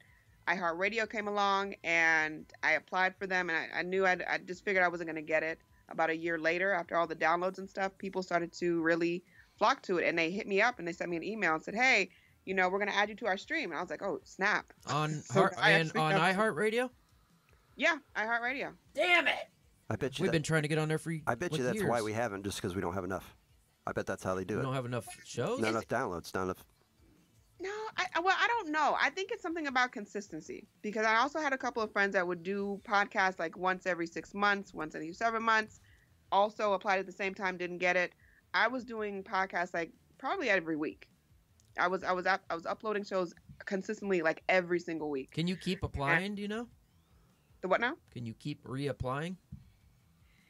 [SPEAKER 7] iHeartRadio came along, and I applied for them, and I knew I just figured I wasn't going to get it. About a year later, after all the downloads and stuff, people started to really flocked to it, and they hit me up and they sent me an email and said, "Hey, you know, we're gonna add you to our stream." And I was like, "Oh, snap!"
[SPEAKER 2] On
[SPEAKER 7] So I
[SPEAKER 2] and
[SPEAKER 7] actually
[SPEAKER 2] on
[SPEAKER 7] got-
[SPEAKER 2] iHeartRadio.
[SPEAKER 7] Yeah, iHeartRadio.
[SPEAKER 2] Damn it!
[SPEAKER 1] I bet you.
[SPEAKER 2] We've been trying to get on there for.
[SPEAKER 1] I bet you
[SPEAKER 2] like,
[SPEAKER 1] that's
[SPEAKER 2] years.
[SPEAKER 1] why we haven't, just because we don't have enough. I bet that's how they do
[SPEAKER 2] We
[SPEAKER 1] it.
[SPEAKER 2] don't have enough shows.
[SPEAKER 1] Not enough downloads. Not enough.
[SPEAKER 7] No, I don't know. I think it's something about consistency, because I also had a couple of friends that would do podcasts like once every 6 months, once every 7 months. Also applied at the same time, didn't get it. I was doing podcasts like probably every week. I was uploading shows consistently like every single week.
[SPEAKER 2] Can you keep applying? Do you know?
[SPEAKER 7] The what now?
[SPEAKER 2] Can you keep reapplying?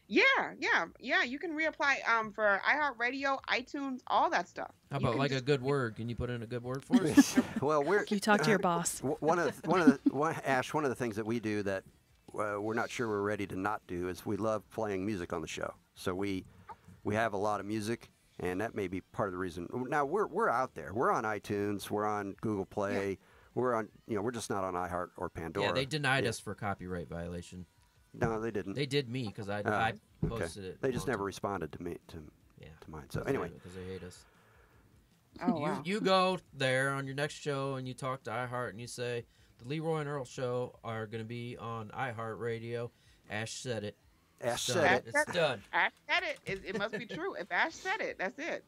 [SPEAKER 7] Yeah. You can reapply for iHeartRadio, iTunes, all that stuff.
[SPEAKER 2] How
[SPEAKER 7] You
[SPEAKER 2] about
[SPEAKER 7] can
[SPEAKER 2] like a
[SPEAKER 7] just-
[SPEAKER 2] good word? Can you put in a good word for us?
[SPEAKER 1] Well, we're
[SPEAKER 3] You talk to your boss.
[SPEAKER 1] one of the things that we do that we're not sure we're ready to not do is we love playing music on the show. So we have a lot of music, and that may be part of the reason. Now we're out there. We're on iTunes. We're on Google Play. We're on. We're just not on iHeart or Pandora.
[SPEAKER 2] Yeah, they denied us for copyright violation.
[SPEAKER 1] No, they didn't.
[SPEAKER 2] They did me because I
[SPEAKER 1] Okay.
[SPEAKER 2] posted it.
[SPEAKER 1] They just
[SPEAKER 2] on
[SPEAKER 1] never
[SPEAKER 2] time.
[SPEAKER 1] responded to me to
[SPEAKER 2] Yeah.
[SPEAKER 1] mine. So anyway,
[SPEAKER 2] because they hate us.
[SPEAKER 7] Oh, wow.
[SPEAKER 2] You go there on your next show and you talk to iHeart and you say the LeRoy and Earl show are going to be on iHeartRadio. Ash said it.
[SPEAKER 1] Ash
[SPEAKER 2] It's
[SPEAKER 1] said
[SPEAKER 2] done.
[SPEAKER 1] it.
[SPEAKER 2] It's done.
[SPEAKER 7] Ash said it. It must be true. If Ash said it, that's it.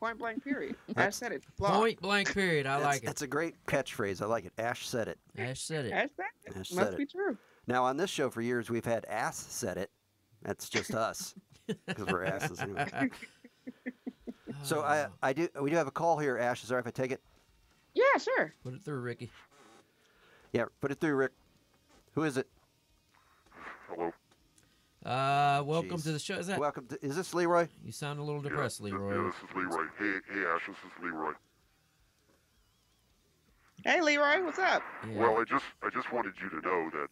[SPEAKER 7] Point blank, period. Ash said it. Law.
[SPEAKER 2] Point blank. Period. I like it.
[SPEAKER 1] That's a great catchphrase. I like it. Ash said it.
[SPEAKER 2] Ash said it.
[SPEAKER 7] Ash said it.
[SPEAKER 1] Ash
[SPEAKER 7] Must
[SPEAKER 1] said
[SPEAKER 7] be
[SPEAKER 1] it.
[SPEAKER 7] true.
[SPEAKER 1] Now on this show for years we've had ass said it. That's just us because we're asses anyway. So we do have a call here, Ash. Is there if I take it?
[SPEAKER 7] Yeah, sure.
[SPEAKER 2] Put it through, Ricky.
[SPEAKER 1] Yeah, put it through, Rick. Who is it?
[SPEAKER 8] Hello.
[SPEAKER 2] Welcome
[SPEAKER 1] Jeez.
[SPEAKER 2] to the show. Is that?
[SPEAKER 1] Welcome. Is this Leroy?
[SPEAKER 2] You sound a little depressed,
[SPEAKER 8] Yeah,
[SPEAKER 2] Leroy.
[SPEAKER 8] this is Leroy. Hey, Ash, this is Leroy.
[SPEAKER 7] Hey, Leroy, what's up?
[SPEAKER 2] Yeah.
[SPEAKER 8] Well, I just wanted you to know that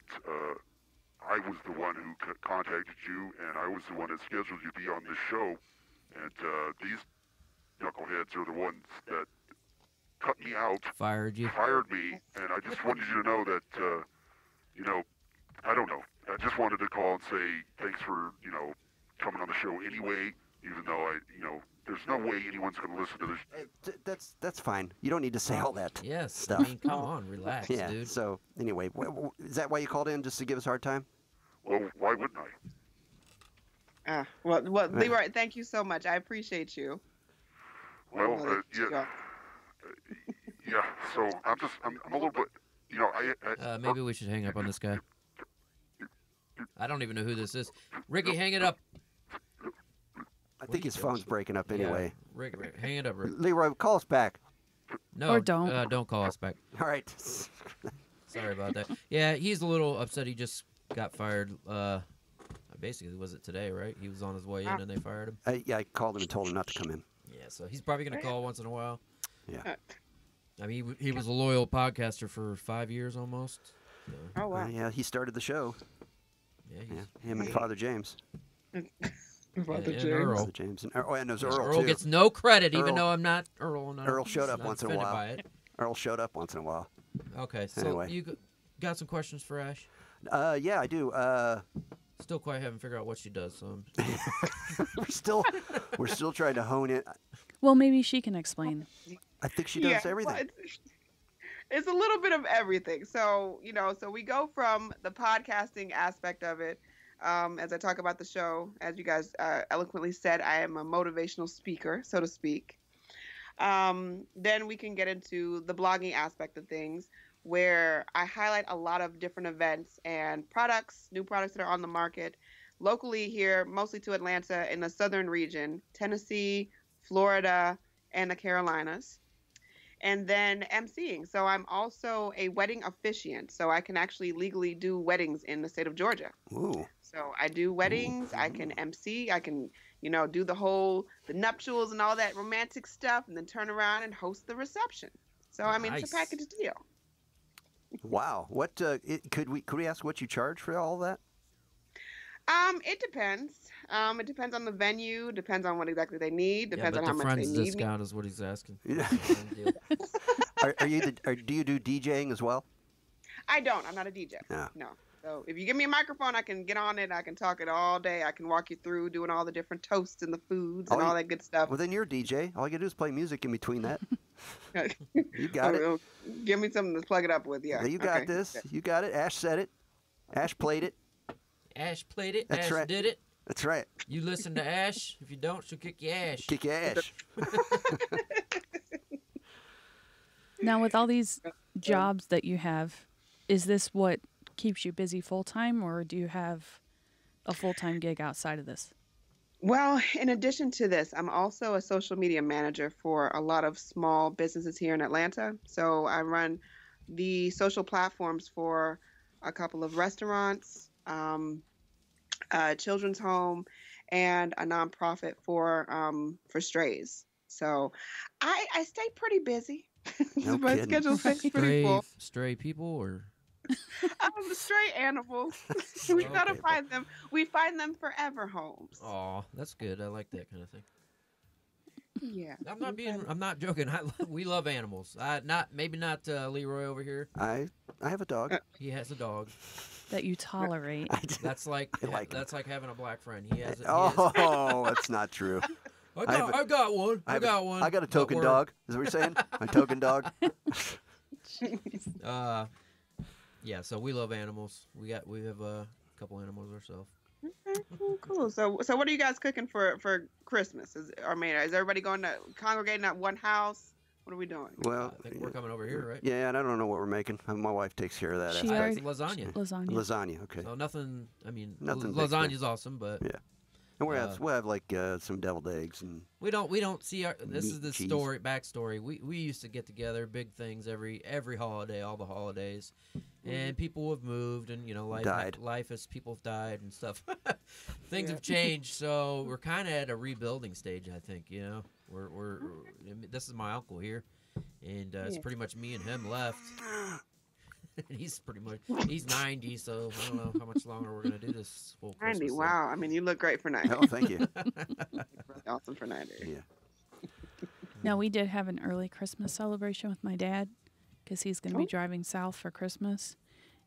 [SPEAKER 8] I was the one who contacted you, and I was the one that scheduled you to be on this show. And these knuckleheads are the ones that cut me out,
[SPEAKER 2] Fired you.
[SPEAKER 8] fired me, and I just wanted you to know that, I don't know. I just wanted to call and say thanks for, coming on the show anyway, even though there's no way anyone's going to listen to this.
[SPEAKER 1] That's fine. You don't need to say all that.
[SPEAKER 2] Yes.
[SPEAKER 1] Stuff.
[SPEAKER 2] I mean, come on, relax,
[SPEAKER 1] Yeah.
[SPEAKER 2] dude.
[SPEAKER 1] So anyway, is that why you called in, just to give us a hard time?
[SPEAKER 8] Well, why wouldn't I?
[SPEAKER 7] Well, Leroy, thank you so much. I appreciate you.
[SPEAKER 8] Well,
[SPEAKER 7] Really,
[SPEAKER 8] yeah. Yeah, so I'm a little bit,
[SPEAKER 2] Maybe we should hang up on this guy. I don't even know who this is. Ricky, hang it up.
[SPEAKER 1] I think his phone's breaking up anyway.
[SPEAKER 2] Yeah, Rick, hang it up, Rick.
[SPEAKER 1] Leroy, call us back.
[SPEAKER 2] No,
[SPEAKER 3] Or don't.
[SPEAKER 2] Don't call us back.
[SPEAKER 1] All right.
[SPEAKER 2] Sorry about that. Yeah, he's a little upset. He just got fired. Basically, was it today, right? He was on his way in and they fired him.
[SPEAKER 1] Yeah, I called him and told him not to come in.
[SPEAKER 2] Yeah, so he's probably going to call once in a while.
[SPEAKER 1] Yeah.
[SPEAKER 2] I mean, he was a loyal podcaster for 5 years almost. So,
[SPEAKER 7] Oh, wow.
[SPEAKER 1] Yeah, he started the show.
[SPEAKER 2] yeah,
[SPEAKER 1] Yeah, him and Father James.
[SPEAKER 7] Father
[SPEAKER 2] and
[SPEAKER 7] James.
[SPEAKER 2] Earl.
[SPEAKER 1] Father James. And there's
[SPEAKER 2] Yes,
[SPEAKER 1] Earl,
[SPEAKER 2] Earl
[SPEAKER 1] too.
[SPEAKER 2] gets no credit, even
[SPEAKER 1] Earl-
[SPEAKER 2] though I'm not Earl. And
[SPEAKER 1] Earl showed
[SPEAKER 2] I'm
[SPEAKER 1] up
[SPEAKER 2] not
[SPEAKER 1] once in a
[SPEAKER 2] offended
[SPEAKER 1] while.
[SPEAKER 2] by it.
[SPEAKER 1] Earl showed up once in a while.
[SPEAKER 2] Okay, so
[SPEAKER 1] Anyway.
[SPEAKER 2] you got some questions for Ash?
[SPEAKER 1] Yeah, I do.
[SPEAKER 2] Still quite haven't figured out what she does. So
[SPEAKER 1] we're still trying to hone it.
[SPEAKER 3] Well, maybe she can explain.
[SPEAKER 1] I think she does everything.
[SPEAKER 7] well, it's a little bit of everything. So, so we go from the podcasting aspect of it. As I talk about the show, as you guys eloquently said, I am a motivational speaker, so to speak. Then we can get into the blogging aspect of things, where I highlight a lot of different events and products, new products that are on the market, locally here, mostly to Atlanta, in the southern region, Tennessee, Florida, and the Carolinas. And then emceeing. So I'm also a wedding officiant, so I can actually legally do weddings in the state of Georgia.
[SPEAKER 1] Ooh.
[SPEAKER 7] So I do weddings, I can MC, I can, do the nuptials and all that romantic stuff, and then turn around and host the reception. So, I mean, it's a
[SPEAKER 2] Nice.
[SPEAKER 7] package deal.
[SPEAKER 1] Wow. What could we ask what you charge for all that?
[SPEAKER 7] It depends. It depends on the venue, depends on what exactly they need,
[SPEAKER 2] yeah,
[SPEAKER 7] depends
[SPEAKER 2] but
[SPEAKER 7] on how
[SPEAKER 2] the
[SPEAKER 7] much they
[SPEAKER 2] friends
[SPEAKER 7] need me.
[SPEAKER 2] discount is what he's asking.
[SPEAKER 1] Yeah. Do you do DJing as well?
[SPEAKER 7] I don't. I'm not a DJ.
[SPEAKER 1] No.
[SPEAKER 7] No. So if you give me a microphone, I can get on it. I can talk it all day. I can walk you through doing all the different toasts and the foods and all that good stuff.
[SPEAKER 1] Well, then you're a DJ. All you gotta do is play music in between that. You got it.
[SPEAKER 7] Give me something to plug it up with. Yeah.
[SPEAKER 1] You got this.
[SPEAKER 7] Okay.
[SPEAKER 1] You got it. Ash said it. Ash played it.
[SPEAKER 2] Ash played it.
[SPEAKER 1] That's
[SPEAKER 2] Ash
[SPEAKER 1] right.
[SPEAKER 2] did it.
[SPEAKER 1] That's right.
[SPEAKER 2] You listen to Ash. If you don't, she'll kick your ass.
[SPEAKER 1] Kick your ash.
[SPEAKER 3] Now, with all these jobs that you have, is this what keeps you busy full time, or do you have a full time gig outside of this?
[SPEAKER 7] Well, in addition to this, I'm also a social media manager for a lot of small businesses here in Atlanta. So I run the social platforms for a couple of restaurants, a children's home, and a nonprofit for strays. So I stay pretty busy.
[SPEAKER 1] No
[SPEAKER 7] My
[SPEAKER 1] kidding.
[SPEAKER 7] schedule stays pretty full.
[SPEAKER 2] Stray people or
[SPEAKER 7] Stray animals. We gotta
[SPEAKER 2] Okay.
[SPEAKER 7] find them. We find them forever homes.
[SPEAKER 2] oh, that's good. I like that kind of thing.
[SPEAKER 7] Yeah.
[SPEAKER 2] I'm not joking. We love animals. Maybe not Leroy over here.
[SPEAKER 1] I have a dog.
[SPEAKER 2] He has a dog.
[SPEAKER 3] That you tolerate?
[SPEAKER 2] That's like
[SPEAKER 1] I like
[SPEAKER 2] that's like having a black friend. He has.
[SPEAKER 1] Oh, that's not true.
[SPEAKER 2] I got one. I got one.
[SPEAKER 1] I got a
[SPEAKER 2] But
[SPEAKER 1] token
[SPEAKER 2] we're-
[SPEAKER 1] dog. Is that what you're saying? My token dog.
[SPEAKER 2] Yeah. So we love animals. We have a couple animals ourselves.
[SPEAKER 7] Okay, cool. So what are you guys cooking for Christmas? Is everybody going to congregating at one house? What are we doing?
[SPEAKER 1] Well,
[SPEAKER 2] I think we're coming over here, right?
[SPEAKER 1] yeah, and I don't know what we're making. My wife takes care of that.
[SPEAKER 3] She
[SPEAKER 1] aspect.
[SPEAKER 3] already-
[SPEAKER 2] Lasagna.
[SPEAKER 3] Lasagna.
[SPEAKER 1] Lasagna. Okay.
[SPEAKER 2] So nothing. I mean,
[SPEAKER 1] Nothing big
[SPEAKER 2] lasagna's awesome, but
[SPEAKER 1] Yeah. And we'll have like some deviled eggs and
[SPEAKER 2] we don't see our. This is
[SPEAKER 1] Meat,
[SPEAKER 2] the
[SPEAKER 1] cheese.
[SPEAKER 2] backstory. We used to get together, big things every holiday, all the holidays, and people have moved, and life as people have died and stuff. Things have changed, so we're kind of at a rebuilding stage. I think we're this is my uncle here, and it's pretty much me and him left. He's 90, so I don't know how much longer we're gonna do this whole Christmas
[SPEAKER 7] 90.
[SPEAKER 2] thing.
[SPEAKER 7] Wow. I mean, you look great for 90.
[SPEAKER 1] oh, thank you.
[SPEAKER 7] Really awesome for 90.
[SPEAKER 1] Yeah.
[SPEAKER 3] Now, we did have an early Christmas celebration with my dad because he's going to be driving south for Christmas.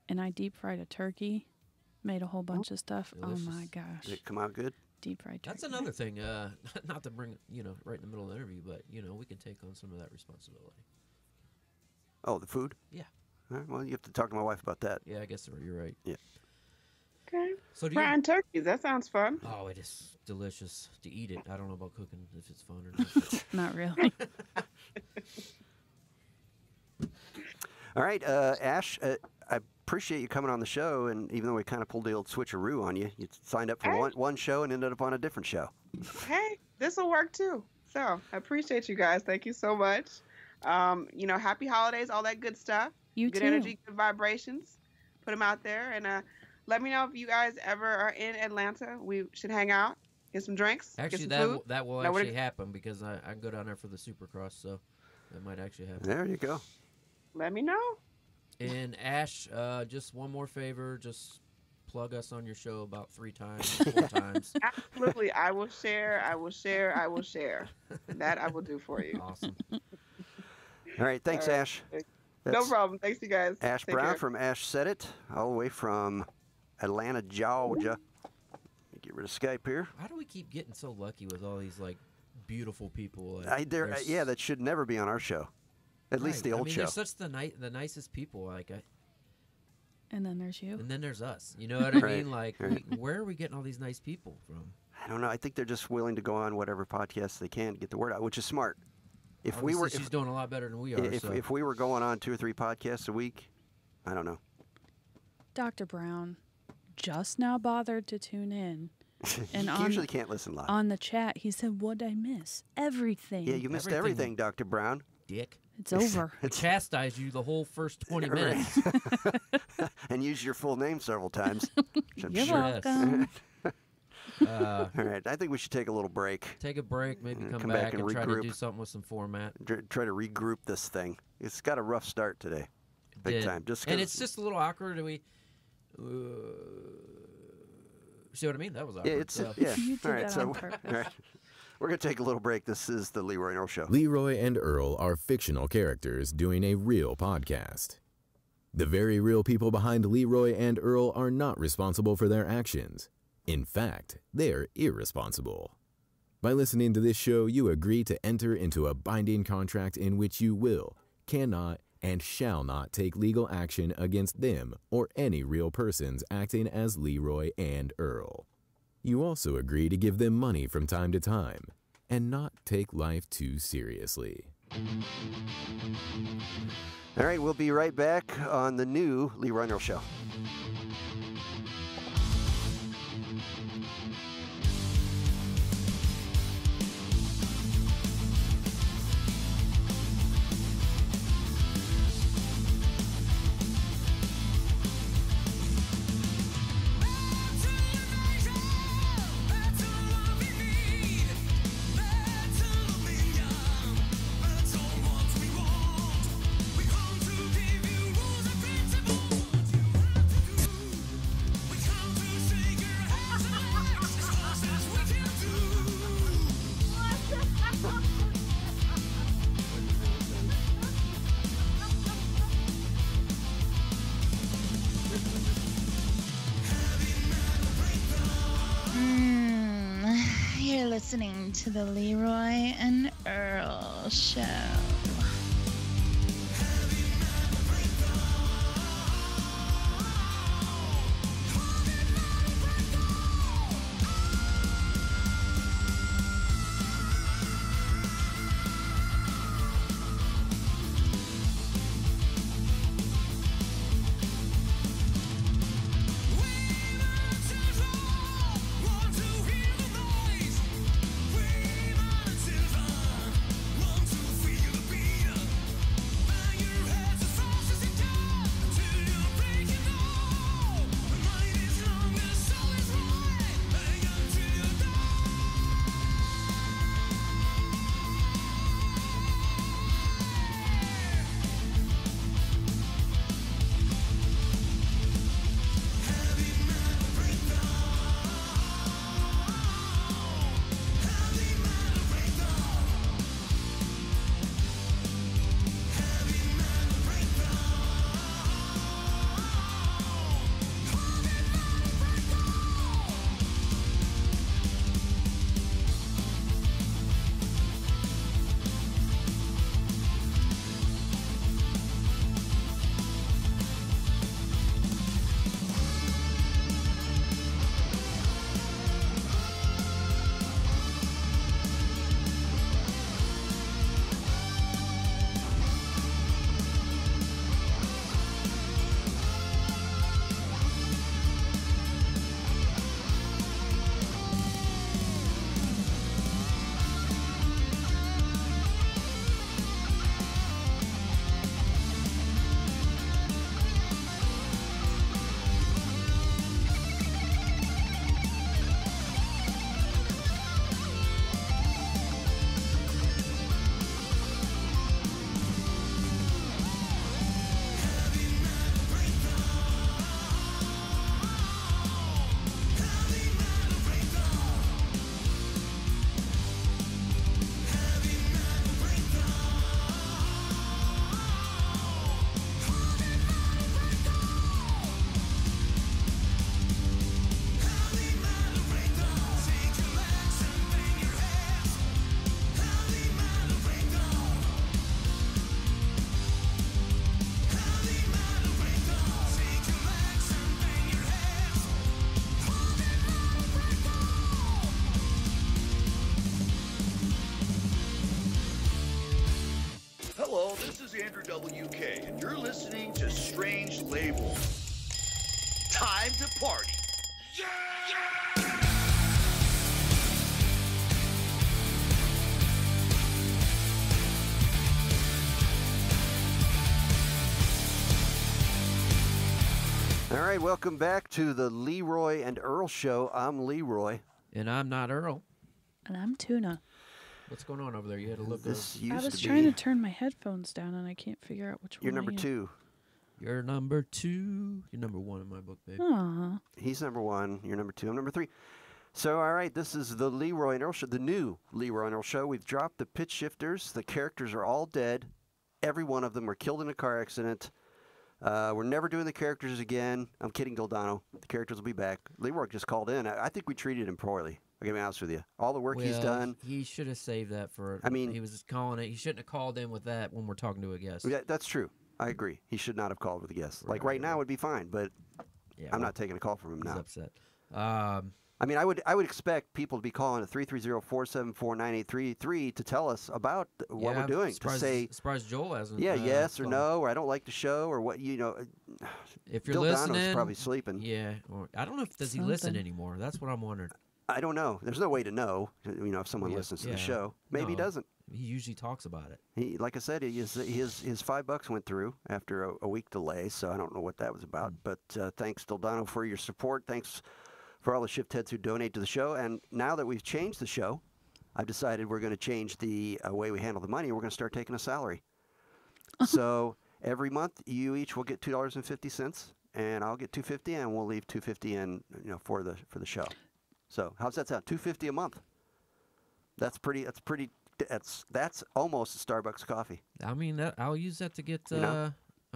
[SPEAKER 3] And I deep fried a turkey, made a whole bunch of stuff.
[SPEAKER 2] Delicious.
[SPEAKER 3] Oh, my gosh.
[SPEAKER 1] Did it come out good?
[SPEAKER 3] Deep fried turkey.
[SPEAKER 2] That's another thing. Not to bring right in the middle of the interview, but we can take on some of that responsibility.
[SPEAKER 1] Oh, the food?
[SPEAKER 2] Yeah.
[SPEAKER 1] All right, well, you have to talk to my wife about that.
[SPEAKER 2] Yeah, I guess you're right.
[SPEAKER 1] Yeah.
[SPEAKER 7] Okay.
[SPEAKER 2] So do you?
[SPEAKER 7] Frying turkeys. That sounds fun.
[SPEAKER 2] Oh, it is delicious to eat it. I don't know about cooking if it's fun or not.
[SPEAKER 3] Not really.
[SPEAKER 1] All right, Ash, I appreciate you coming on the show, and even though we kind of pulled the old switcheroo on you, you signed up for
[SPEAKER 7] Hey.
[SPEAKER 1] one show and ended up on a different show.
[SPEAKER 7] Hey, this will work too. So I appreciate you guys. Thank you so much. Happy holidays, all that good stuff.
[SPEAKER 3] You
[SPEAKER 7] good
[SPEAKER 3] too.
[SPEAKER 7] energy, good vibrations. Put them out there, and let me know if you guys ever are in Atlanta. We should hang out, get some drinks,
[SPEAKER 2] Actually,
[SPEAKER 7] get some food.
[SPEAKER 2] that will
[SPEAKER 7] Now, what
[SPEAKER 2] actually
[SPEAKER 7] if-
[SPEAKER 2] happen because I go down there for the Supercross, so that might actually happen.
[SPEAKER 1] There you go.
[SPEAKER 7] Let me know.
[SPEAKER 2] And Ash, just one more favor, just plug us on your show about 4 times.
[SPEAKER 7] Absolutely, I will share. I will share. I will share. That I will do for you.
[SPEAKER 2] Awesome.
[SPEAKER 1] All right, thanks,
[SPEAKER 7] All right.
[SPEAKER 1] Ash.
[SPEAKER 7] No
[SPEAKER 1] That's
[SPEAKER 7] problem. Thanks, you guys.
[SPEAKER 1] Ash
[SPEAKER 7] Take
[SPEAKER 1] Brown
[SPEAKER 7] care.
[SPEAKER 1] from Ash Said It, all the way from Atlanta, Georgia. Let me get rid of Skype here.
[SPEAKER 2] How do we keep getting so lucky with all these beautiful people?
[SPEAKER 1] Yeah, that should never be on our show. At least the old show.
[SPEAKER 2] They're such the nicest people.
[SPEAKER 3] And then there's you.
[SPEAKER 2] And then there's us. You know what I
[SPEAKER 1] Right,
[SPEAKER 2] mean?
[SPEAKER 1] right.
[SPEAKER 2] Where are we getting all these nice people from?
[SPEAKER 1] I don't know. I think they're just willing to go on whatever podcast they can to get the word out, which is smart. If we
[SPEAKER 2] Obviously,
[SPEAKER 1] were,
[SPEAKER 2] she's doing a lot better than we are.
[SPEAKER 1] if we were going on 2 or 3 podcasts a week, I don't know.
[SPEAKER 3] Dr. Brown just now bothered to tune in. And
[SPEAKER 1] you usually can't listen live.
[SPEAKER 3] On the chat, he said, "What'd I miss? Everything."
[SPEAKER 1] Yeah, you missed everything, Dr. Brown.
[SPEAKER 2] Dick.
[SPEAKER 3] It's over.
[SPEAKER 2] I chastised you the whole first 20
[SPEAKER 1] Right.
[SPEAKER 2] minutes.
[SPEAKER 1] And use your full name several times. which I'm
[SPEAKER 3] You're
[SPEAKER 1] sure-
[SPEAKER 3] welcome.
[SPEAKER 1] All right, I think we should take a little break.
[SPEAKER 2] Take a break, maybe come
[SPEAKER 1] Come
[SPEAKER 2] back
[SPEAKER 1] back and
[SPEAKER 2] and try to
[SPEAKER 1] regroup.
[SPEAKER 2] do something with some format.
[SPEAKER 1] Try to regroup this thing. It's got a rough start today. Big
[SPEAKER 2] Did.
[SPEAKER 1] time. Just
[SPEAKER 2] and
[SPEAKER 1] 'cause-
[SPEAKER 2] it's just a little awkward. See what I mean? That was awkward.
[SPEAKER 1] Yeah, it's
[SPEAKER 2] so.
[SPEAKER 1] yeah.
[SPEAKER 3] You did
[SPEAKER 1] All right,
[SPEAKER 3] that
[SPEAKER 1] so
[SPEAKER 3] on purpose.
[SPEAKER 1] all right. We're gonna take a little break. This is the Leroy Earl Show.
[SPEAKER 9] Leroy and Earl are fictional characters doing a real podcast. The very real people behind Leroy and Earl are not responsible for their actions. In fact, they're irresponsible. By listening to this show, you agree to enter into a binding contract in which you will, cannot, and shall not take legal action against them or any real persons acting as Leroy and Earl. You also agree to give them money from time to time and not take life too seriously.
[SPEAKER 1] All right, we'll be right back on the new LeRoy and Earl Show.
[SPEAKER 10] You're listening to the LeRoy and Earl Show.
[SPEAKER 11] Hello, this is Andrew WK, and you're listening to Strange Label. Time to party.
[SPEAKER 1] All right, welcome back to the LeRoy and Earl Show. I'm Leroy.
[SPEAKER 2] And I'm not Earl.
[SPEAKER 3] And I'm Tuna.
[SPEAKER 2] What's going on over there? You had to look
[SPEAKER 1] This
[SPEAKER 2] over.
[SPEAKER 3] I
[SPEAKER 1] used
[SPEAKER 3] was
[SPEAKER 1] to
[SPEAKER 3] trying
[SPEAKER 1] be.
[SPEAKER 3] to turn my headphones down, and I can't figure out which
[SPEAKER 1] You're
[SPEAKER 3] one.
[SPEAKER 1] number
[SPEAKER 3] I am.
[SPEAKER 1] 2.
[SPEAKER 2] You're number 2. You're number 1 in my book, baby.
[SPEAKER 3] Aw.
[SPEAKER 1] He's number 1. You're number 2. I'm number 3. So, all right, this is the LeRoy and Earl Show, the new LeRoy and Earl Show. We've dropped the pitch shifters. The characters are all dead. Every one of them were killed in a car accident. We're never doing the characters again. I'm kidding, Dildano. The characters will be back. LeRoy just called in. I think we treated him poorly. I'm going to be honest with you. All the work he's done.
[SPEAKER 2] He should have saved that for.
[SPEAKER 1] I mean,
[SPEAKER 2] he was just calling it. He shouldn't have called in with that when we're talking to a guest.
[SPEAKER 1] Yeah, that's true. I agree. He should not have called with a guest. Like right now would be fine, but I'm not taking a call from him now.
[SPEAKER 2] He's upset.
[SPEAKER 1] I mean, I would expect people to be calling at 330-474-9833 to tell us about what we're doing.
[SPEAKER 2] Surprised Joel hasn't.
[SPEAKER 1] Yes or no, or I don't like the show, or what
[SPEAKER 2] If you're
[SPEAKER 1] Dildano's
[SPEAKER 2] listening,
[SPEAKER 1] probably sleeping.
[SPEAKER 2] Yeah, or I don't know if does he listen anymore. That's what I'm wondering.
[SPEAKER 1] I don't know. There's no way to know. If someone listens to the show, maybe he doesn't.
[SPEAKER 2] He usually talks about it.
[SPEAKER 1] He, like I said, his $5 went through after a week delay, so I don't know what that was about. But thanks, Dildano, for your support. Thanks for all the shift heads who donate to the show. And now that we've changed the show, I've decided we're going to change the way we handle the money. We're going to start taking a salary. So every month, you each will get $2.50, and I'll get $2.50, and we'll leave $2.50 in, for the show. So how's that sound? $2.50 a month. That's almost a Starbucks coffee.
[SPEAKER 2] I mean, I'll use that to get. I'll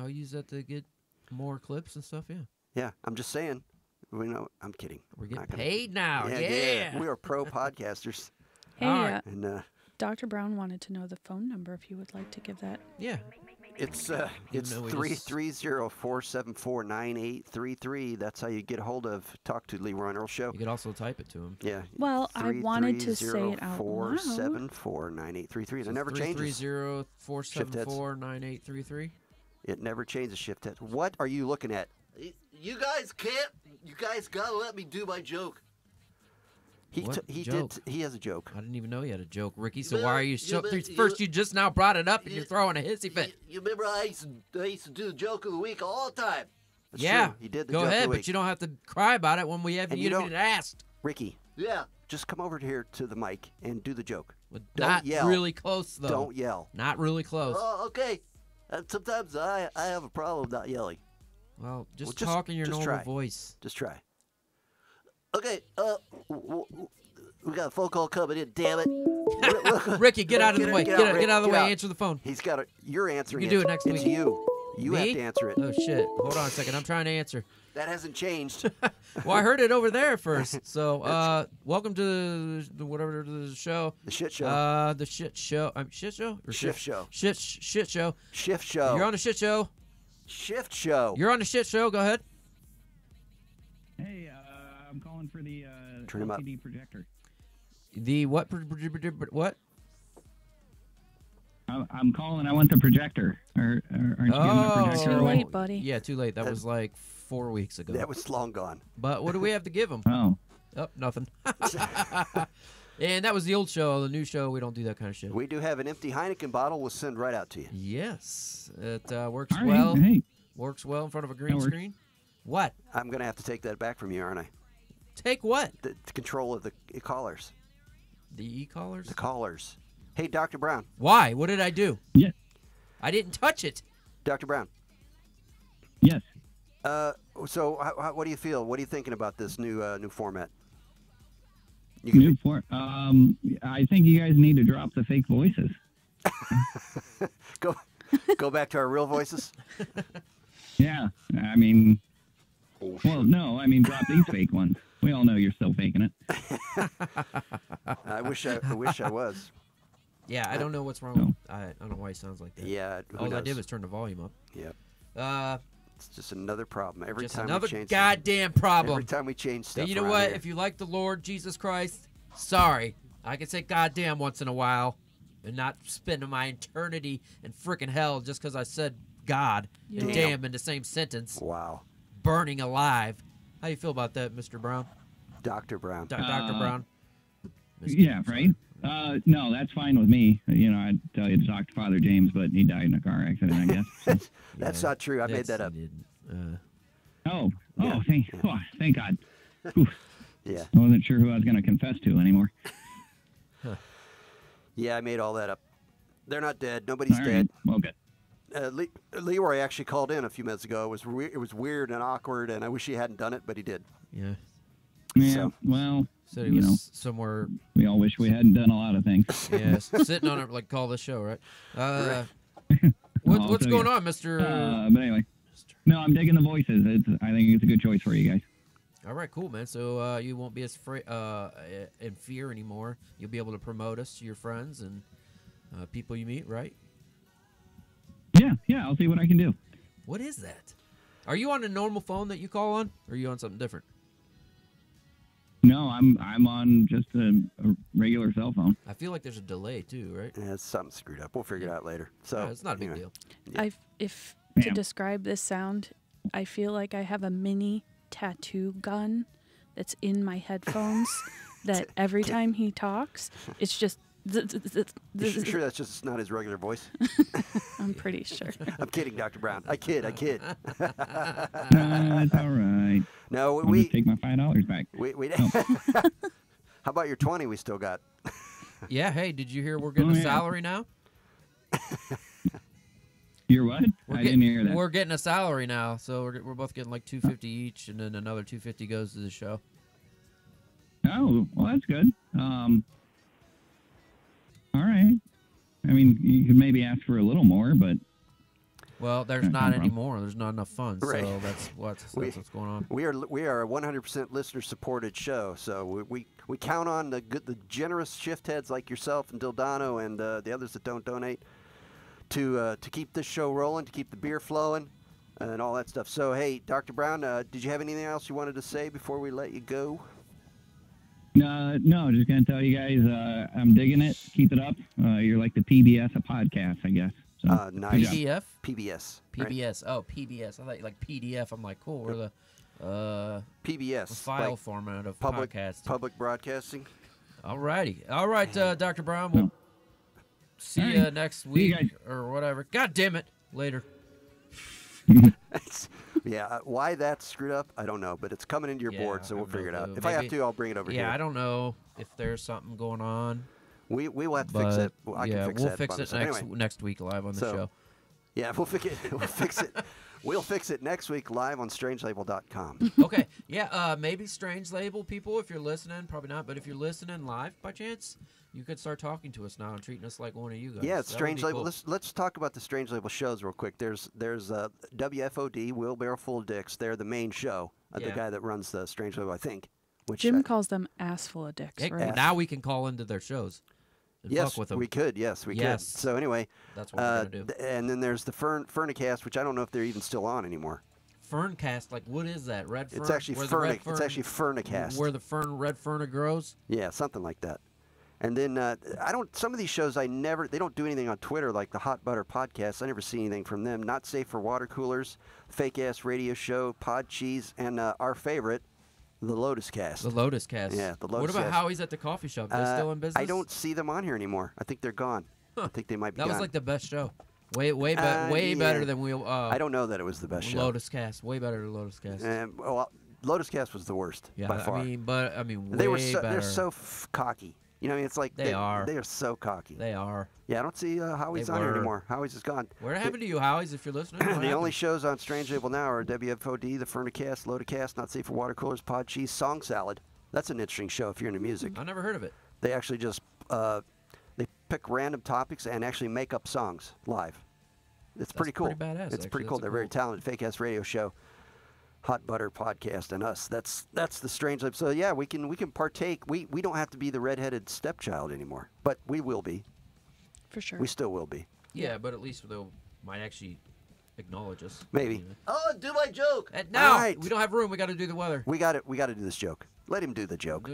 [SPEAKER 2] use that to get more clips and stuff. Yeah.
[SPEAKER 1] Yeah, I'm just saying. I'm kidding.
[SPEAKER 2] We're getting paid now. Yeah.
[SPEAKER 1] We are pro podcasters.
[SPEAKER 3] Hey,
[SPEAKER 1] and
[SPEAKER 3] Dr. Brown wanted to know the phone number if you would like to give that.
[SPEAKER 2] Yeah.
[SPEAKER 1] It's 330-474-9833. That's how you get a hold of Talk to LeRoy Earl Show.
[SPEAKER 2] You could also type it to him.
[SPEAKER 1] Yeah.
[SPEAKER 3] Well, I wanted to say it out loud.
[SPEAKER 1] 330-474-9833. It never changes.
[SPEAKER 2] 330-474-9833.
[SPEAKER 1] It never changes, shift head. What are you looking at?
[SPEAKER 6] You guys gotta let me do my joke.
[SPEAKER 1] He has a joke.
[SPEAKER 2] I didn't even know he had a joke, Ricky. So why are you first? You just now brought it up and you're throwing a hissy fit.
[SPEAKER 6] You remember I used to do the joke of the week all the time.
[SPEAKER 1] That's
[SPEAKER 2] yeah,
[SPEAKER 1] true. He did the
[SPEAKER 2] go
[SPEAKER 1] joke
[SPEAKER 2] ahead,
[SPEAKER 1] of the week.
[SPEAKER 2] but you don't have to cry about it when we haven't even asked.
[SPEAKER 1] Ricky.
[SPEAKER 6] Yeah.
[SPEAKER 1] Just come over here to the mic and do the joke.
[SPEAKER 2] Not
[SPEAKER 1] yell.
[SPEAKER 2] Really close though.
[SPEAKER 1] Don't yell.
[SPEAKER 2] Not really close.
[SPEAKER 6] Oh, okay. Sometimes I have a problem not yelling.
[SPEAKER 2] Well, just talk in your normal voice.
[SPEAKER 1] Just try.
[SPEAKER 6] Okay. We got a phone call coming in. Damn it.
[SPEAKER 2] Ricky, get out of the way. Get out of the way. Answer the phone.
[SPEAKER 1] He's got it. You're answering.
[SPEAKER 2] You can do it next week.
[SPEAKER 1] It's you. You have to answer it.
[SPEAKER 2] Oh shit! Hold on a second. I'm trying to answer.
[SPEAKER 1] That hasn't changed.
[SPEAKER 2] Well, I heard it over there first. So, welcome to the show.
[SPEAKER 1] The shit show.
[SPEAKER 2] The shit show. Shit show or
[SPEAKER 1] shift show.
[SPEAKER 2] Shit show.
[SPEAKER 1] Shift show.
[SPEAKER 2] You're on the shit show.
[SPEAKER 1] Shift show.
[SPEAKER 2] You're on the shit show. Go ahead.
[SPEAKER 12] Hey, I'm calling for the
[SPEAKER 1] Turn him up.
[SPEAKER 12] LCD projector.
[SPEAKER 2] The what? What?
[SPEAKER 12] I'm calling. I want the projector. Aren't you getting the projector?
[SPEAKER 3] Too late, buddy.
[SPEAKER 2] Yeah, too late. That was like 4 weeks ago.
[SPEAKER 1] That was long gone.
[SPEAKER 2] But what do we have to give him?
[SPEAKER 12] Oh,
[SPEAKER 2] nothing. And that was the old show. The new show, we don't do that kind of shit.
[SPEAKER 1] We do have an empty Heineken bottle. We'll send right out to you.
[SPEAKER 2] Yes, it works
[SPEAKER 12] all right.
[SPEAKER 2] well.
[SPEAKER 12] Hey.
[SPEAKER 2] Works well in front of a green screen. What?
[SPEAKER 1] I'm gonna have to take that back from you, aren't I?
[SPEAKER 2] Take what?
[SPEAKER 1] The control of the callers.
[SPEAKER 2] The e-callers?
[SPEAKER 1] The callers. Hey, Dr. Brown.
[SPEAKER 2] Why? What did I do?
[SPEAKER 12] Yeah.
[SPEAKER 2] I didn't touch it.
[SPEAKER 1] Dr. Brown.
[SPEAKER 12] Yes.
[SPEAKER 1] So, what do you feel? What are you thinking about this new format?
[SPEAKER 12] I think you guys need to drop the fake voices.
[SPEAKER 1] Go back to our real voices.
[SPEAKER 12] Yeah, I mean, drop these fake ones. We all know you're still faking it.
[SPEAKER 1] I wish I was.
[SPEAKER 2] Yeah, I don't know what's wrong. I don't know why he sounds like that.
[SPEAKER 1] Yeah,
[SPEAKER 2] all I did was turn the volume up.
[SPEAKER 1] Yep. It's just another problem.
[SPEAKER 2] Another goddamn problem.
[SPEAKER 1] Every time we change stuff.
[SPEAKER 2] And you know what? Here. If you like the Lord Jesus Christ, sorry, I can say goddamn once in a while, and not spend my eternity in freaking hell just because I said God and damn in the same sentence.
[SPEAKER 1] Wow.
[SPEAKER 2] Burning alive. How do you feel about that, Mr. Brown?
[SPEAKER 1] Dr. Brown.
[SPEAKER 2] Dr. Brown.
[SPEAKER 12] Yeah, right. No, that's fine with me. I'd tell you to talk to Father James, but he died in a car accident, I guess. So.
[SPEAKER 1] That's not true. I made that up.
[SPEAKER 12] Thank God. Oof.
[SPEAKER 1] Yeah.
[SPEAKER 12] I wasn't sure who I was going to confess to anymore.
[SPEAKER 1] Yeah, I made all that up. They're not dead. Nobody's dead.
[SPEAKER 12] Well, good.
[SPEAKER 1] LeRoy actually called in a few minutes ago. It was weird and awkward, and I wish he hadn't done it, but he did.
[SPEAKER 2] Yeah.
[SPEAKER 12] Yeah. Well.
[SPEAKER 2] Said he was somewhere.
[SPEAKER 12] We all wish we hadn't done a lot of things.
[SPEAKER 2] Yeah, sitting on it call this show, right? What's going on, Mr.
[SPEAKER 12] But anyway. No, I'm digging the voices. I think it's a good choice for you guys.
[SPEAKER 2] All right, cool, man. So you won't be as in fear anymore. You'll be able to promote us to your friends and people you meet, right?
[SPEAKER 12] Yeah, I'll see what I can do.
[SPEAKER 2] What is that? Are you on a normal phone that you call on, or are you on something different?
[SPEAKER 12] No, I'm on just a regular cell phone.
[SPEAKER 2] I feel like there's a delay too, right?
[SPEAKER 1] Yeah, it's something screwed up. We'll figure it out later. So
[SPEAKER 2] it's not a big deal.
[SPEAKER 1] Yeah.
[SPEAKER 3] To describe this sound, I feel like I have a mini tattoo gun that's in my headphones that every time he talks, it's just...
[SPEAKER 1] You sure that's just not his regular voice?
[SPEAKER 3] I'm pretty sure.
[SPEAKER 1] I'm kidding, Dr. Brown. I kid.
[SPEAKER 12] That's all right.
[SPEAKER 1] No,
[SPEAKER 12] I'll just take my $5 back.
[SPEAKER 1] How about your 20 we still got?
[SPEAKER 2] Yeah, hey, did you hear we're getting a salary now?
[SPEAKER 12] You're what? I didn't hear that.
[SPEAKER 2] We're getting a salary now, so we're both getting like $250 each, and then another $250 goes to the show.
[SPEAKER 12] Oh, well, that's good. All right. I mean, you could maybe ask for a little more, but...
[SPEAKER 2] Well, there's not any more. There's not enough funds,
[SPEAKER 1] Right.
[SPEAKER 2] so that's what's going on.
[SPEAKER 1] We are a 100% listener-supported show, so we count on the generous shift heads like yourself and Dildano and the others that don't donate to keep this show rolling, to keep the beer flowing, and all that stuff. So, hey, Dr. Brown, did you have anything else you wanted to say before we let you go?
[SPEAKER 12] No, just going to tell you guys I'm digging it. Keep it up. You're like the PBS of podcasts, I guess. So,
[SPEAKER 1] nice.
[SPEAKER 2] PDF?
[SPEAKER 1] PBS.
[SPEAKER 2] PBS. Right? Oh, PBS. I thought like PDF. I'm like, cool. We're the
[SPEAKER 1] PBS.
[SPEAKER 2] the file
[SPEAKER 1] like
[SPEAKER 2] format of
[SPEAKER 1] public broadcasting.
[SPEAKER 2] All righty. All right, Dr. Brown. We'll see you next week or whatever. God damn it. Later.
[SPEAKER 1] Yeah, why that's screwed up, I don't know, but it's coming into your board, so we'll figure it out. If I have to, I'll bring it over here.
[SPEAKER 2] Yeah, I don't know if there's something going on.
[SPEAKER 1] We will have to fix it. Well, I can fix
[SPEAKER 2] we'll
[SPEAKER 1] that
[SPEAKER 2] fix it next week live on the show.
[SPEAKER 1] Yeah, we'll fix it. We'll fix it next week live on strangelabel.com.
[SPEAKER 2] Okay. Yeah, maybe Strange Label people, if you're listening, probably not, but if you're listening live by chance, you could start talking to us now and treating us like one of you guys.
[SPEAKER 1] Yeah, it's Strange Label. Cool. Let's talk about the Strange Label shows real quick. There's WFOD, Wheelbarrow Full of Dicks. They're the main show. The guy that runs the Strange Label, I think. Which
[SPEAKER 3] Jim calls them ass full of dicks,
[SPEAKER 2] hey,
[SPEAKER 3] right?
[SPEAKER 2] Now we can call into their shows.
[SPEAKER 1] Yes,
[SPEAKER 2] fuck with them.
[SPEAKER 1] we could. Yes, we could. So anyway,
[SPEAKER 2] that's what we're gonna do.
[SPEAKER 1] And then there's the Fernicast, which I don't know if they're even still on anymore.
[SPEAKER 2] Ferncast, like what is that? Red fern?
[SPEAKER 1] It's actually It's actually Fernicast.
[SPEAKER 2] Where the red fern grows?
[SPEAKER 1] Yeah, something like that. And then some of these shows they don't do anything on Twitter like the Hot Butter Podcast. I never see anything from them. Not Safe for Water Coolers, Fake Ass Radio Show, Pod Cheese, and our favorite, the Lotus Cast.
[SPEAKER 2] The Lotus Cast.
[SPEAKER 1] Yeah, the Lotus Cast.
[SPEAKER 2] What about Howie's at the coffee shop? They're still in business?
[SPEAKER 1] I don't see them on here anymore. I think they're gone. I think they might be
[SPEAKER 2] That
[SPEAKER 1] gone.
[SPEAKER 2] was like the best show. Way better than we.
[SPEAKER 1] I don't know that it was the best show.
[SPEAKER 2] Lotus Cast, way better than Lotus Cast.
[SPEAKER 1] Well, Lotus Cast was the worst by far.
[SPEAKER 2] I mean, way
[SPEAKER 1] better.
[SPEAKER 2] They're
[SPEAKER 1] so cocky. You know, I mean, it's like they are. They are so cocky.
[SPEAKER 2] They are.
[SPEAKER 1] Yeah, I don't see Howie's on here anymore. Howie's is gone.
[SPEAKER 2] What happened to you, Howie's? If you're listening,
[SPEAKER 1] the only shows on Strange Label now are WFOD, the Fernicast, Lotus, Not Safe for Water Coolers, Pod Cheese, Song Salad. That's an interesting show if you're into music.
[SPEAKER 2] I never heard of it.
[SPEAKER 1] They actually just they pick random topics and actually make up songs live. It's pretty cool.
[SPEAKER 2] Pretty badass.
[SPEAKER 1] It's pretty cool. They're very talented. Fake Ass Radio Show, Hot Butter Podcast, and us. That's the Strange Label. So yeah, we can partake. We don't have to be the redheaded stepchild anymore, but we will be.
[SPEAKER 3] For sure.
[SPEAKER 1] We still will be.
[SPEAKER 2] Yeah, but at least they might actually acknowledge us.
[SPEAKER 1] Maybe.
[SPEAKER 6] Oh, do my joke.
[SPEAKER 2] No,
[SPEAKER 1] right.
[SPEAKER 2] We don't have room. We got to do the weather.
[SPEAKER 1] We got to do this joke. Let him do the joke.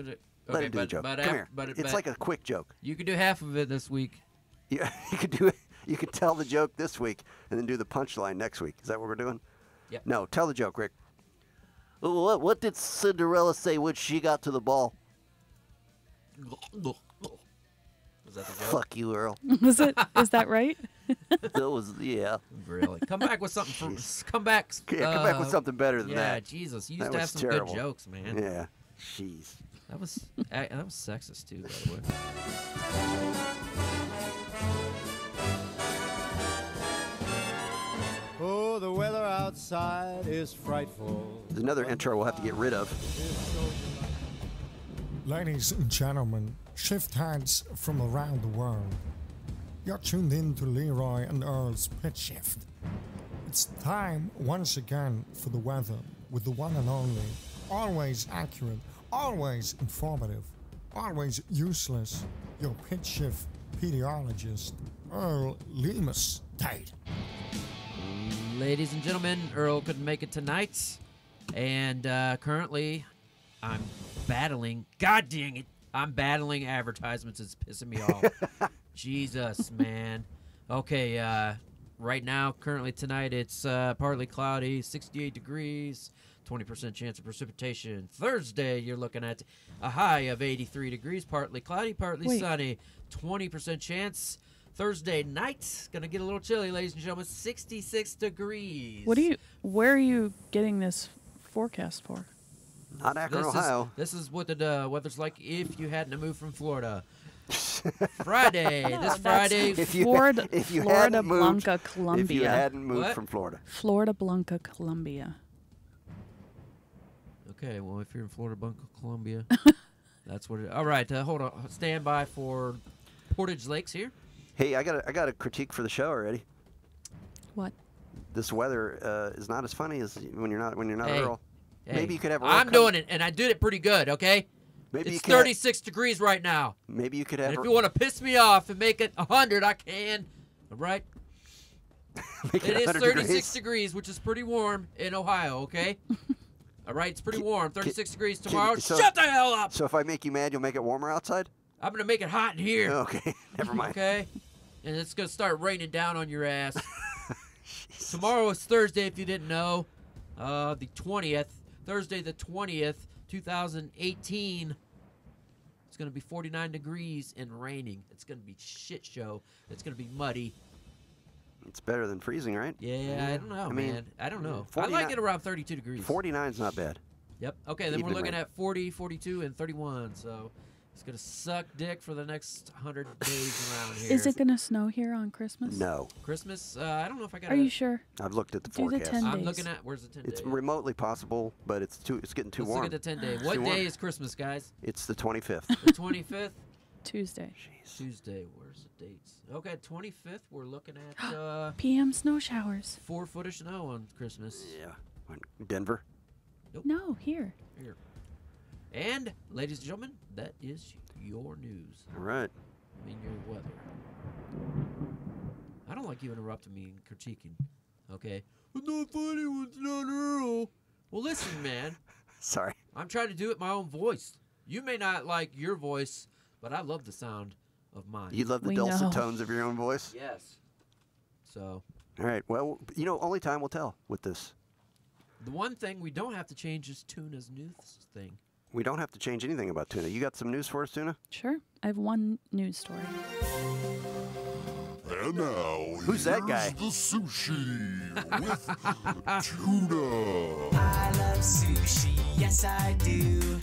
[SPEAKER 1] Let him do the joke. Come here. It's like a quick joke.
[SPEAKER 2] You can do half of it this week.
[SPEAKER 1] Yeah, you could do it. You could tell the joke this week and then do the punchline next week. Is that what we're doing?
[SPEAKER 2] Yeah.
[SPEAKER 1] No, tell the joke, Rick.
[SPEAKER 6] What did Cinderella say when she got to the ball?
[SPEAKER 2] Was that the joke?
[SPEAKER 6] Fuck you, Earl.
[SPEAKER 3] Is that right?
[SPEAKER 6] That was, yeah.
[SPEAKER 2] Really? Come back with something. Come back.
[SPEAKER 1] Yeah, come back with something better than that.
[SPEAKER 2] Yeah, Jesus. You used
[SPEAKER 1] That
[SPEAKER 2] to have
[SPEAKER 1] was
[SPEAKER 2] some
[SPEAKER 1] terrible.
[SPEAKER 2] good jokes, man.
[SPEAKER 1] Yeah. Jeez.
[SPEAKER 2] That was sexist too, by the way.
[SPEAKER 13] Oh, the weather outside is frightful.
[SPEAKER 1] There's another intro we'll have to get rid of.
[SPEAKER 14] Ladies and gentlemen, shift hands from around the world. You're tuned in to LeRoy and Earl's Pitch Shift. It's time once again for the weather with the one and only, always accurate, always informative, always useless, your pitch shift pediologist, Earl Lemus. Tight.
[SPEAKER 2] Ladies and gentlemen, Earl couldn't make it tonight, and currently I'm battling. God dang it! I'm battling advertisements. It's pissing me off. Jesus, man. Okay, right now, currently tonight, it's partly cloudy, 68 degrees, 20% chance of precipitation. Thursday, you're looking at a high of 83 degrees, partly cloudy, partly sunny, 20% chance. Thursday night, gonna get a little chilly, ladies and gentlemen, 66 degrees.
[SPEAKER 3] Where are you getting this forecast for?
[SPEAKER 1] Not Akron, Ohio.
[SPEAKER 2] This is what the weather's like if you hadn't moved from Florida. Friday, this Friday,
[SPEAKER 3] Florida
[SPEAKER 1] hadn't moved-
[SPEAKER 3] Blanca, Columbia.
[SPEAKER 1] If you hadn't moved
[SPEAKER 2] What?
[SPEAKER 1] from Florida.
[SPEAKER 3] Florida Blanca, Columbia.
[SPEAKER 2] Okay, well, if you're in Florida, Blanca, Columbia, that's what it. All right, hold on, stand by for Portage Lakes here.
[SPEAKER 1] Hey, I got a critique for the show already.
[SPEAKER 3] What?
[SPEAKER 1] This weather is not as funny as when you're not
[SPEAKER 2] Hey,
[SPEAKER 1] Earl.
[SPEAKER 2] hey,
[SPEAKER 1] Maybe you could have. Earl
[SPEAKER 2] I'm
[SPEAKER 1] come-
[SPEAKER 2] doing it, and I did it pretty good. Okay.
[SPEAKER 1] Maybe you
[SPEAKER 2] It's
[SPEAKER 1] could have-
[SPEAKER 2] 36 degrees right now.
[SPEAKER 1] Maybe you could have.
[SPEAKER 2] And if you want to piss me off and make it 100, I can. All right.
[SPEAKER 1] Make
[SPEAKER 2] It is
[SPEAKER 1] 100
[SPEAKER 2] 36 degrees, which is pretty warm in Ohio. Okay. All right, it's pretty warm. 36 degrees tomorrow. Shut the hell up.
[SPEAKER 1] So if I make you mad, you'll make it warmer outside?
[SPEAKER 2] I'm gonna make it hot in here.
[SPEAKER 1] Okay, never mind.
[SPEAKER 2] Okay. And it's gonna start raining down on your ass. Tomorrow is Thursday, if you didn't know. The 20th, Thursday the 20th, 2018. It's gonna be 49 degrees and raining. It's gonna be shit show. It's gonna be muddy.
[SPEAKER 1] It's better than freezing, right?
[SPEAKER 2] Yeah, I don't know, man. I don't know. I
[SPEAKER 1] 49
[SPEAKER 2] like it around 32 degrees.
[SPEAKER 1] 49's not bad.
[SPEAKER 2] Yep. Okay, then
[SPEAKER 1] Even
[SPEAKER 2] we're looking
[SPEAKER 1] rain.
[SPEAKER 2] at 40, 42, and 31. So it's going to suck dick for the next 100 days around here.
[SPEAKER 3] Is it going to snow here on Christmas?
[SPEAKER 1] No.
[SPEAKER 2] Christmas? I don't know if I got
[SPEAKER 3] Are you sure?
[SPEAKER 1] I've looked at the
[SPEAKER 3] Do the
[SPEAKER 1] forecast.
[SPEAKER 3] 10
[SPEAKER 2] I'm
[SPEAKER 3] days.
[SPEAKER 2] looking at, where's the 10
[SPEAKER 1] It's
[SPEAKER 2] day?
[SPEAKER 1] remotely possible, but it's getting too
[SPEAKER 2] Let's
[SPEAKER 1] warm.
[SPEAKER 2] look at the 10 day.
[SPEAKER 1] It's
[SPEAKER 2] What
[SPEAKER 1] too
[SPEAKER 2] day
[SPEAKER 1] warm.
[SPEAKER 2] is Christmas, guys?
[SPEAKER 1] It's the 25th.
[SPEAKER 2] The 25th?
[SPEAKER 3] Tuesday.
[SPEAKER 2] Tuesday. Where's the dates? Okay, 25th, we're looking at
[SPEAKER 3] PM snow showers.
[SPEAKER 2] 4 foot of snow on Christmas.
[SPEAKER 1] Yeah. Denver.
[SPEAKER 3] No, here.
[SPEAKER 2] Here. And, ladies and gentlemen, that is your news.
[SPEAKER 1] All right.
[SPEAKER 2] I mean, your weather. I don't like you interrupting me and critiquing. Okay? It's not funny when it's not Earl. Well, listen, man.
[SPEAKER 1] Sorry.
[SPEAKER 2] I'm trying to do it my own voice. You may not like your voice, but I love the sound of mine.
[SPEAKER 1] You love the dulcet tones of your own voice?
[SPEAKER 2] Yes. So,
[SPEAKER 1] All right. Well, only time will tell with this.
[SPEAKER 2] the one thing we don't have to change is Tuna's news thing.
[SPEAKER 1] We don't have to change anything about Tuna. You got some news for us, Tuna?
[SPEAKER 3] Sure. I have one news story.
[SPEAKER 8] And now,
[SPEAKER 1] Who's that guy?
[SPEAKER 8] The sushi with tuna.
[SPEAKER 15] I love sushi, yes I do.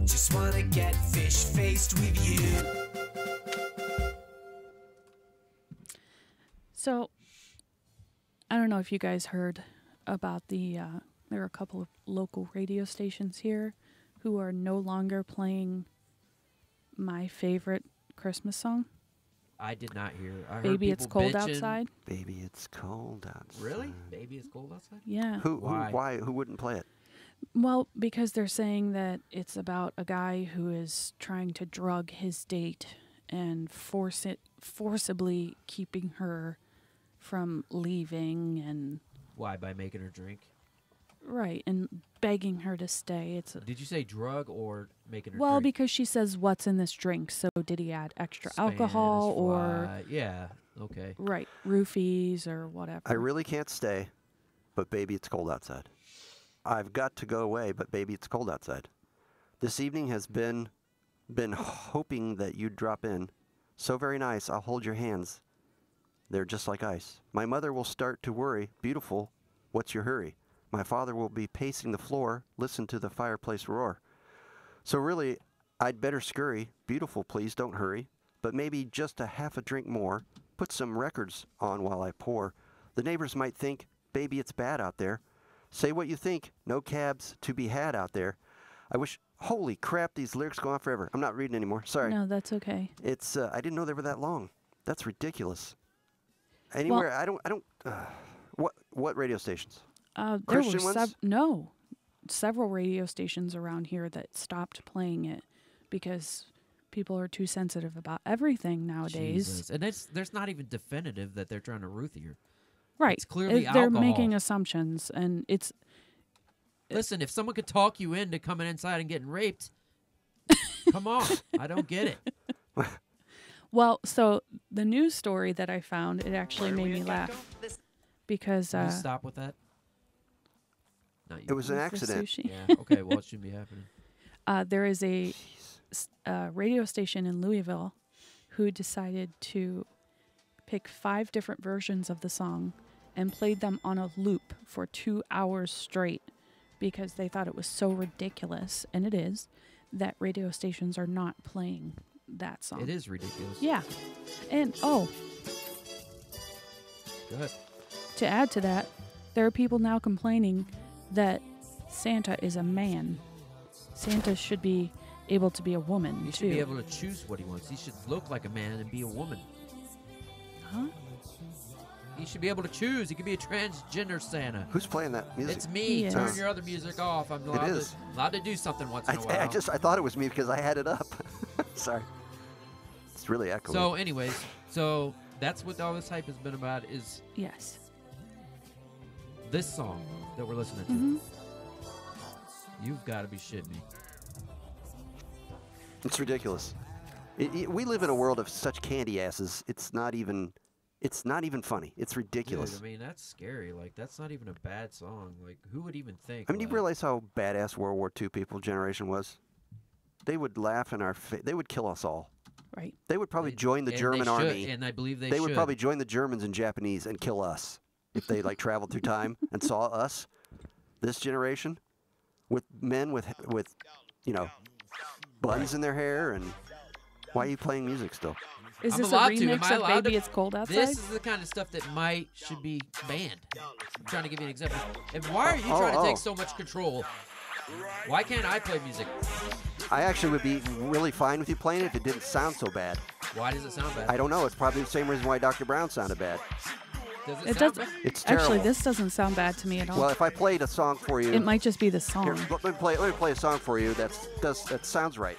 [SPEAKER 15] Just wanna get fish faced with you.
[SPEAKER 3] So, I don't know if you guys heard about there are a couple of local radio stations here who are no longer playing my favorite Christmas song.
[SPEAKER 2] I did not hear. I heard
[SPEAKER 3] Baby, It's
[SPEAKER 2] people
[SPEAKER 3] Cold
[SPEAKER 2] bitching.
[SPEAKER 3] Outside.
[SPEAKER 1] Baby, it's cold outside.
[SPEAKER 2] Really? Baby, it's cold outside?
[SPEAKER 3] Yeah.
[SPEAKER 1] Who wouldn't play it?
[SPEAKER 3] Well, because they're saying that it's about a guy who is trying to drug his date and forcibly keeping her from leaving and
[SPEAKER 2] Why? By making her drink?
[SPEAKER 3] right and begging her to stay. It's a,
[SPEAKER 2] Did you say drug or making her
[SPEAKER 3] well
[SPEAKER 2] drink?
[SPEAKER 3] because she says what's in this drink. So did he add extra alcohol
[SPEAKER 2] Spanish
[SPEAKER 3] or
[SPEAKER 2] fly. Yeah. Okay.
[SPEAKER 3] right roofies or whatever?
[SPEAKER 1] I really can't stay, but baby, it's cold outside. I've got to go away, but baby, it's cold outside. This evening has been hoping that you'd drop in. So very nice. I'll hold your hands. They're just like ice. My mother will start to worry. Beautiful, what's your hurry? My father will be pacing the floor. Listen to the fireplace roar. So really, I'd better scurry. Beautiful, please don't hurry. But maybe just a half a drink more. Put some records on while I pour. The neighbors might think, baby, it's bad out there. Say what you think. No cabs to be had out there. I wish. Holy crap! These lyrics go on forever. I'm not reading anymore. Sorry.
[SPEAKER 3] No, that's okay.
[SPEAKER 1] It's. I didn't know they were that long. That's ridiculous. Anywhere. I don't. What? What radio stations?
[SPEAKER 3] There
[SPEAKER 1] Christian
[SPEAKER 3] were
[SPEAKER 1] ones?
[SPEAKER 3] several radio stations around here that stopped playing it because people are too sensitive about everything nowadays.
[SPEAKER 2] Jesus. And there's not even definitive that they're trying to ruth you.
[SPEAKER 3] Right.
[SPEAKER 2] It's clearly
[SPEAKER 3] They're
[SPEAKER 2] alcohol.
[SPEAKER 3] making assumptions, and it's...
[SPEAKER 2] Listen, if someone could talk you into coming inside and getting raped, come on. I don't get it.
[SPEAKER 3] Well, so the news story that I found, it actually made me laugh. Because...
[SPEAKER 2] Can you stop with that? Not you.
[SPEAKER 1] It was an
[SPEAKER 3] Where's the
[SPEAKER 1] accident.
[SPEAKER 3] sushi?
[SPEAKER 2] Yeah, okay, well, it shouldn't be happening.
[SPEAKER 3] There is a radio station in Louisville who decided to pick 5 different versions of the song and played them on a loop for 2 hours straight because they thought it was so ridiculous, and it is, that radio stations are not playing that song.
[SPEAKER 2] It is ridiculous.
[SPEAKER 3] Yeah. And,
[SPEAKER 2] Go ahead.
[SPEAKER 3] to add to that, there are people now complaining that Santa is a man. Santa should be able to be a woman,
[SPEAKER 2] He
[SPEAKER 3] too.
[SPEAKER 2] should be able to choose what he wants. He should look like a man and be a woman.
[SPEAKER 3] Huh?
[SPEAKER 2] He should be able to choose. He could be a transgender Santa.
[SPEAKER 1] Who's playing that music?
[SPEAKER 2] It's me.
[SPEAKER 3] He
[SPEAKER 2] Turn
[SPEAKER 3] is.
[SPEAKER 2] your other music off. I'm
[SPEAKER 1] It is.
[SPEAKER 2] allowed to do something once in a while.
[SPEAKER 1] I thought it was me because I had it up. Sorry. It's really echoey.
[SPEAKER 2] So, anyways, that's what all this hype has been about is
[SPEAKER 3] Yes.
[SPEAKER 2] this song that we're listening to.
[SPEAKER 3] Mm-hmm.
[SPEAKER 2] You've got to be shitting me.
[SPEAKER 1] It's ridiculous. We live in a world of such candy asses. It's not even funny. It's ridiculous.
[SPEAKER 2] Dude, I mean, that's scary. Like, that's not even a bad song. Like, who would even think?
[SPEAKER 1] I mean, you realize how badass World War II people generation was? They would laugh in our face. They would kill us all.
[SPEAKER 3] Right.
[SPEAKER 1] They would probably join the
[SPEAKER 2] and
[SPEAKER 1] German
[SPEAKER 2] they should,
[SPEAKER 1] army.
[SPEAKER 2] and I believe they
[SPEAKER 1] They would
[SPEAKER 2] should.
[SPEAKER 1] probably join the Germans and Japanese and kill us if they like traveled through time and saw us, this generation, with men with buns in their hair. And why are you playing music still?
[SPEAKER 3] Is
[SPEAKER 2] I'm
[SPEAKER 3] this a
[SPEAKER 2] allowed to. Am
[SPEAKER 3] remix
[SPEAKER 2] I
[SPEAKER 3] of
[SPEAKER 2] allowed
[SPEAKER 3] Baby
[SPEAKER 2] to?
[SPEAKER 3] It's Cold Outside?
[SPEAKER 2] This is the kind of stuff that should be banned. I'm trying to give you an example. And why are you trying to take so much control? Why can't I play music?
[SPEAKER 1] I actually would be really fine with you playing it if it didn't sound so bad.
[SPEAKER 2] Why does it sound bad?
[SPEAKER 1] I don't know. It's probably the same reason why Dr. Brown sounded bad.
[SPEAKER 2] Does
[SPEAKER 3] It
[SPEAKER 2] sound
[SPEAKER 3] does.
[SPEAKER 2] bad?
[SPEAKER 1] It's terrible.
[SPEAKER 3] Actually, this doesn't sound bad to me at all.
[SPEAKER 1] Well, if I played a song for you,
[SPEAKER 3] It might just be the song.
[SPEAKER 1] Here, let me play a song for you that sounds right.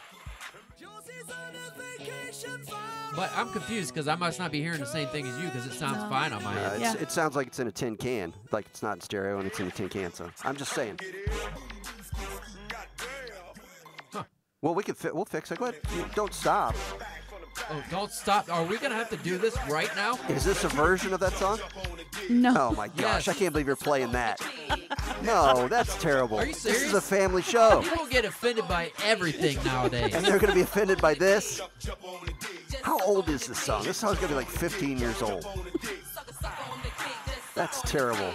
[SPEAKER 2] But I'm confused because I must not be hearing the same thing as you because it sounds fine on my end.
[SPEAKER 1] It sounds like it's in a tin can, like it's not in stereo and it's in a tin can. So I'm just saying.
[SPEAKER 2] Huh.
[SPEAKER 1] Well, we'll fix it. Go ahead. Don't stop.
[SPEAKER 2] Oh, don't stop. Are we going to have to do this right now?
[SPEAKER 1] Is this a version of that song?
[SPEAKER 3] No.
[SPEAKER 1] Oh my gosh!
[SPEAKER 2] Yes.
[SPEAKER 1] I can't believe you're playing that. No, that's terrible.
[SPEAKER 2] Are you serious?
[SPEAKER 1] This is a family show.
[SPEAKER 2] People get offended by everything nowadays.
[SPEAKER 1] And they're going to be offended by this? How old is this song? This song's going to be like 15 years old. That's terrible.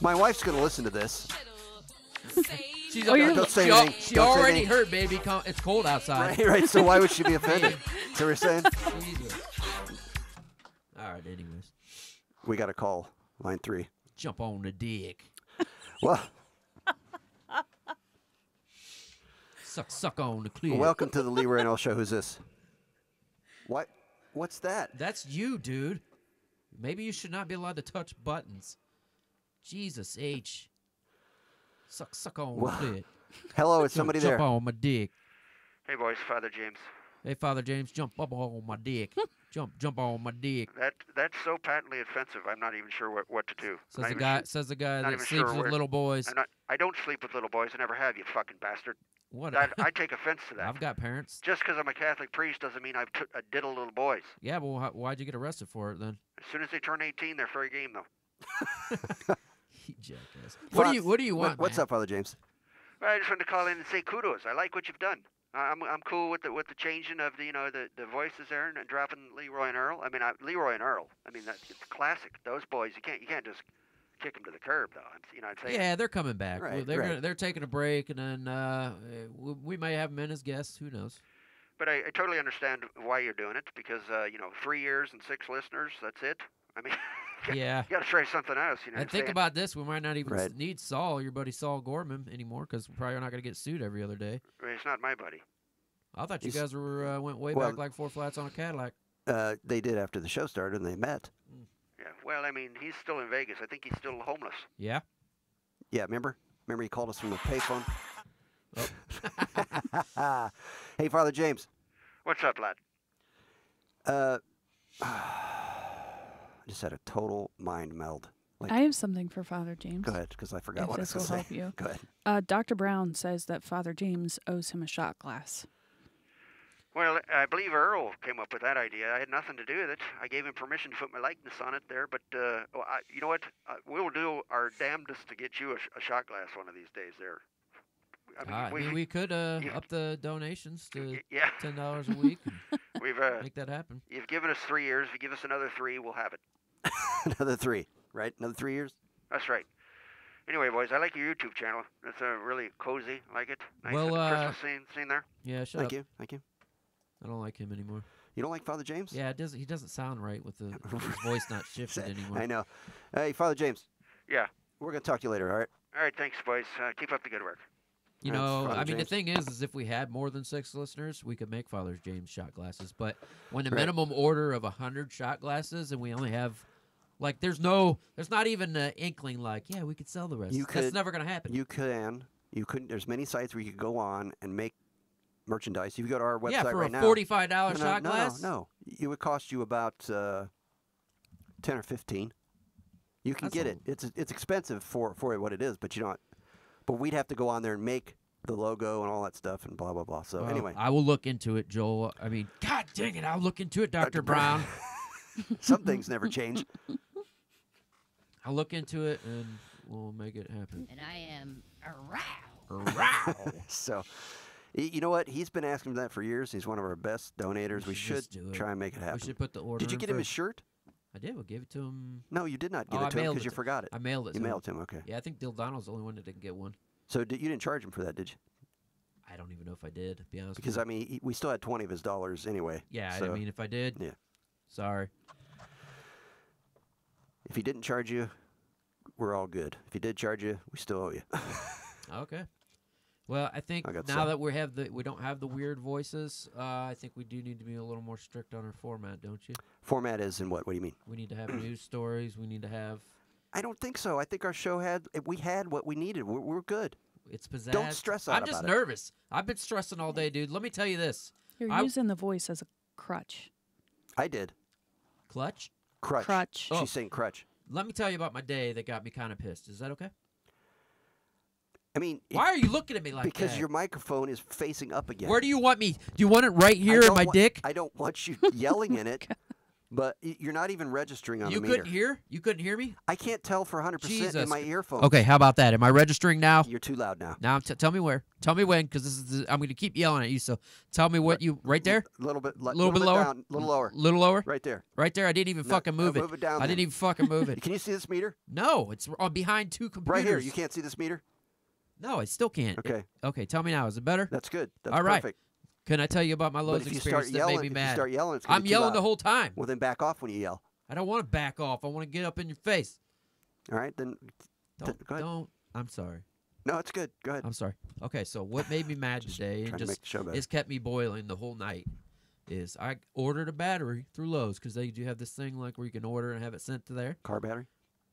[SPEAKER 1] My wife's going to listen to this.
[SPEAKER 2] She's
[SPEAKER 1] Don't say anything.
[SPEAKER 2] She
[SPEAKER 1] Don't say
[SPEAKER 2] already
[SPEAKER 1] anything.
[SPEAKER 2] heard, baby. It's cold outside.
[SPEAKER 1] Right, so why would she be offended? So we're saying?
[SPEAKER 2] Jesus. All right, anyways.
[SPEAKER 1] We got a call. Line 3.
[SPEAKER 2] Jump on the dick.
[SPEAKER 1] Well,
[SPEAKER 2] Suck on the clear.
[SPEAKER 1] welcome to the LeRoy Earl Show. Who's this? What? What's that?
[SPEAKER 2] That's you, dude. Maybe you should not be allowed to touch buttons. Jesus H. Suck on
[SPEAKER 1] Well,
[SPEAKER 2] the clit.
[SPEAKER 1] Hello, is somebody
[SPEAKER 2] Jump
[SPEAKER 1] there?
[SPEAKER 2] on my dick.
[SPEAKER 16] Hey, boys, Father James.
[SPEAKER 2] Hey, Father James, jump up on my dick. jump on my dick.
[SPEAKER 16] That's so patently offensive. I'm not even sure what to do.
[SPEAKER 2] Says the guy
[SPEAKER 16] not
[SPEAKER 2] that
[SPEAKER 16] even
[SPEAKER 2] sleeps
[SPEAKER 16] sure
[SPEAKER 2] with
[SPEAKER 16] where-
[SPEAKER 2] little boys.
[SPEAKER 16] I don't sleep with little boys. I never have, you fucking bastard.
[SPEAKER 2] What?
[SPEAKER 16] I take offense to that.
[SPEAKER 2] I've got parents.
[SPEAKER 16] Just because I'm a Catholic priest doesn't mean I diddle little boys.
[SPEAKER 2] Yeah, well, why'd you get arrested for it then?
[SPEAKER 16] As soon as they turn 18, they're fair game, though.
[SPEAKER 2] You jackass. What do you want?
[SPEAKER 1] What's
[SPEAKER 2] man?
[SPEAKER 1] up, Father James?
[SPEAKER 16] Well, I just wanted to call in and say kudos. I like what you've done. I'm cool with the changing of the voices there and dropping LeRoy and Earl. I mean, LeRoy and Earl. I mean, it's classic. Those boys, you can't just kick them to the curb, though. I'd say.
[SPEAKER 2] Yeah, they're coming back.
[SPEAKER 1] Right,
[SPEAKER 2] They're taking a break, and then we may have them in as guests. Who knows?
[SPEAKER 16] But I totally understand why you're doing it because 3 years and 6 listeners. That's it. I mean,
[SPEAKER 2] Yeah.
[SPEAKER 16] you got to try something else. You know.
[SPEAKER 2] And
[SPEAKER 16] what I'm
[SPEAKER 2] think
[SPEAKER 16] saying?
[SPEAKER 2] about this: we might not even
[SPEAKER 1] Right.
[SPEAKER 2] need Saul, your buddy Saul Gorman, anymore, because we're probably not going to get sued every other day.
[SPEAKER 16] I mean, it's not my buddy.
[SPEAKER 2] I thought you
[SPEAKER 1] He's-
[SPEAKER 2] guys went way
[SPEAKER 1] well-
[SPEAKER 2] back like 4 flats on a Cadillac.
[SPEAKER 1] They did after the show started and they met.
[SPEAKER 16] Yeah. Well, I mean, he's still in Vegas. I think he's still homeless.
[SPEAKER 2] Yeah.
[SPEAKER 1] Yeah, remember he called us from the payphone. Hey, Father James.
[SPEAKER 16] What's up, lad?
[SPEAKER 1] I just had a total mind meld. Like,
[SPEAKER 3] I have something for Father James.
[SPEAKER 1] Go ahead, because I forgot
[SPEAKER 3] if
[SPEAKER 1] what I was
[SPEAKER 3] this
[SPEAKER 1] going
[SPEAKER 3] will
[SPEAKER 1] to say.
[SPEAKER 3] help you.
[SPEAKER 1] Go ahead.
[SPEAKER 3] Dr. Brown says that Father James owes him a shot glass.
[SPEAKER 16] Well, I believe Earl came up with that idea. I had nothing to do with it. I gave him permission to put my likeness on it there, but you know what? We'll do our damnedest to get you a shot glass one of these days there.
[SPEAKER 2] I mean, we could up the donations to
[SPEAKER 16] yeah.
[SPEAKER 2] $10 a week.
[SPEAKER 16] We've
[SPEAKER 2] make that happen.
[SPEAKER 16] You've given us 3 years. If you give us another 3, we'll have it.
[SPEAKER 1] Another 3, right? Another 3 years?
[SPEAKER 16] That's right. Anyway, boys, I like your YouTube channel. It's really cozy. Like it. Nice
[SPEAKER 2] Well,
[SPEAKER 16] Christmas scene there.
[SPEAKER 2] Yeah, shut
[SPEAKER 1] Thank
[SPEAKER 2] up.
[SPEAKER 1] you. Thank you.
[SPEAKER 2] I don't like him anymore.
[SPEAKER 1] You don't like Father James?
[SPEAKER 2] Yeah, he doesn't sound right with his voice not shifted anymore.
[SPEAKER 1] I know. Hey, Father James.
[SPEAKER 16] Yeah.
[SPEAKER 1] We're going to talk to you later, all right?
[SPEAKER 16] All right, thanks, boys. Keep up the good work.
[SPEAKER 2] You know, I mean, the thing is if we had more than 6 listeners, we could make Father James shot glasses. But when the minimum order of 100 shot glasses, and we only have, like, there's not even an inkling, like, yeah, we could sell the rest. That's never going to happen.
[SPEAKER 1] You couldn't. There's many sites where you could go on and make merchandise. If you go to our website right now.
[SPEAKER 2] Yeah, for a $45 shot glass?
[SPEAKER 1] No. It would cost you about 10 or 15. You can get it. It's expensive for what it is, but you don't. But we'd have to go on there and make the logo and all that stuff and blah, blah, blah. So anyway.
[SPEAKER 2] I will look into it, Joel. I mean, God dang it, I'll look into it, Dr. Brown.
[SPEAKER 1] Some things never change.
[SPEAKER 2] I'll look into it, and we'll make it happen.
[SPEAKER 4] And I am aroused.
[SPEAKER 1] So, you know what? He's been asking for that for years. He's one of our best donators. We should try and make it happen.
[SPEAKER 2] We should put the order
[SPEAKER 1] Did you
[SPEAKER 2] in
[SPEAKER 1] get him
[SPEAKER 2] for
[SPEAKER 1] his shirt?
[SPEAKER 2] I did. We gave it to him.
[SPEAKER 1] No, you did not give it to him because you forgot it.
[SPEAKER 2] I mailed it to
[SPEAKER 1] him.
[SPEAKER 2] him.
[SPEAKER 1] You mailed it to him, okay.
[SPEAKER 2] Yeah, I think Dildano's the only one that didn't get one.
[SPEAKER 1] So you didn't charge him for that, did you?
[SPEAKER 2] I don't even know if I did, to be honest
[SPEAKER 1] because,
[SPEAKER 2] with
[SPEAKER 1] I mean, we still had 20 of his dollars anyway.
[SPEAKER 2] Yeah,
[SPEAKER 1] so,
[SPEAKER 2] I mean, if I did,
[SPEAKER 1] yeah.
[SPEAKER 2] Sorry.
[SPEAKER 1] If he didn't charge you, we're all good. If he did charge you, we still owe you.
[SPEAKER 2] Okay. Well, I think now that we don't have the weird voices, I think we do need to be a little more strict on our format, don't you?
[SPEAKER 1] Format is in what? What do you mean?
[SPEAKER 2] We need to have news stories. We need to have.
[SPEAKER 1] I don't think so. I think our show had what we needed. We're good.
[SPEAKER 2] It's pizzazz.
[SPEAKER 1] Don't stress out
[SPEAKER 2] I'm just
[SPEAKER 1] about it.
[SPEAKER 2] nervous. I've been stressing all day, dude. Let me tell you this.
[SPEAKER 3] You're using the voice as a crutch.
[SPEAKER 1] I did.
[SPEAKER 2] Clutch?
[SPEAKER 1] Crutch. She's saying crutch.
[SPEAKER 2] Let me tell you about my day that got me kind of pissed. Is that okay?
[SPEAKER 1] I mean,
[SPEAKER 2] why are you looking at me like that?
[SPEAKER 1] Because your microphone is facing up again.
[SPEAKER 2] Where do you want me? Do you want it right here in my dick?
[SPEAKER 1] I don't want you yelling in it. But you're not even registering on the meter.
[SPEAKER 2] You couldn't hear? You couldn't hear me?
[SPEAKER 1] I can't tell for 100% in my earphones.
[SPEAKER 2] Okay, how about that? Am I registering now?
[SPEAKER 1] You're too loud now.
[SPEAKER 2] Now, tell me where. Tell me when, because I'm going to keep yelling at you. So tell me what you right there.
[SPEAKER 1] A little bit lower.
[SPEAKER 2] Down,
[SPEAKER 1] little lower.
[SPEAKER 2] Little lower.
[SPEAKER 1] Right there.
[SPEAKER 2] Right there. I didn't even fucking move it.
[SPEAKER 1] Move it down.
[SPEAKER 2] I didn't even fucking move it.
[SPEAKER 1] Can you see this meter?
[SPEAKER 2] No, it's behind 2 computers.
[SPEAKER 1] Right here. You can't see this meter?
[SPEAKER 2] No, I still can't.
[SPEAKER 1] Okay.
[SPEAKER 2] Okay. Tell me now. Is it better?
[SPEAKER 1] That's good. That's
[SPEAKER 2] all right.
[SPEAKER 1] Perfect.
[SPEAKER 2] Can I tell you about my Lowe's experience that made me mad?
[SPEAKER 1] If you start yelling, it's
[SPEAKER 2] I'm yelling the whole time.
[SPEAKER 1] Well, then back off when you yell.
[SPEAKER 2] I don't want to back off. I want to get up in your face.
[SPEAKER 1] All right, then go ahead.
[SPEAKER 2] Don't. I'm sorry.
[SPEAKER 1] No, it's good. Go ahead.
[SPEAKER 2] I'm sorry. Okay, so what made me mad today and it's kept me boiling the whole night is I ordered a battery through Lowe's because they do have this thing like where you can order and have it sent to there.
[SPEAKER 1] Car battery?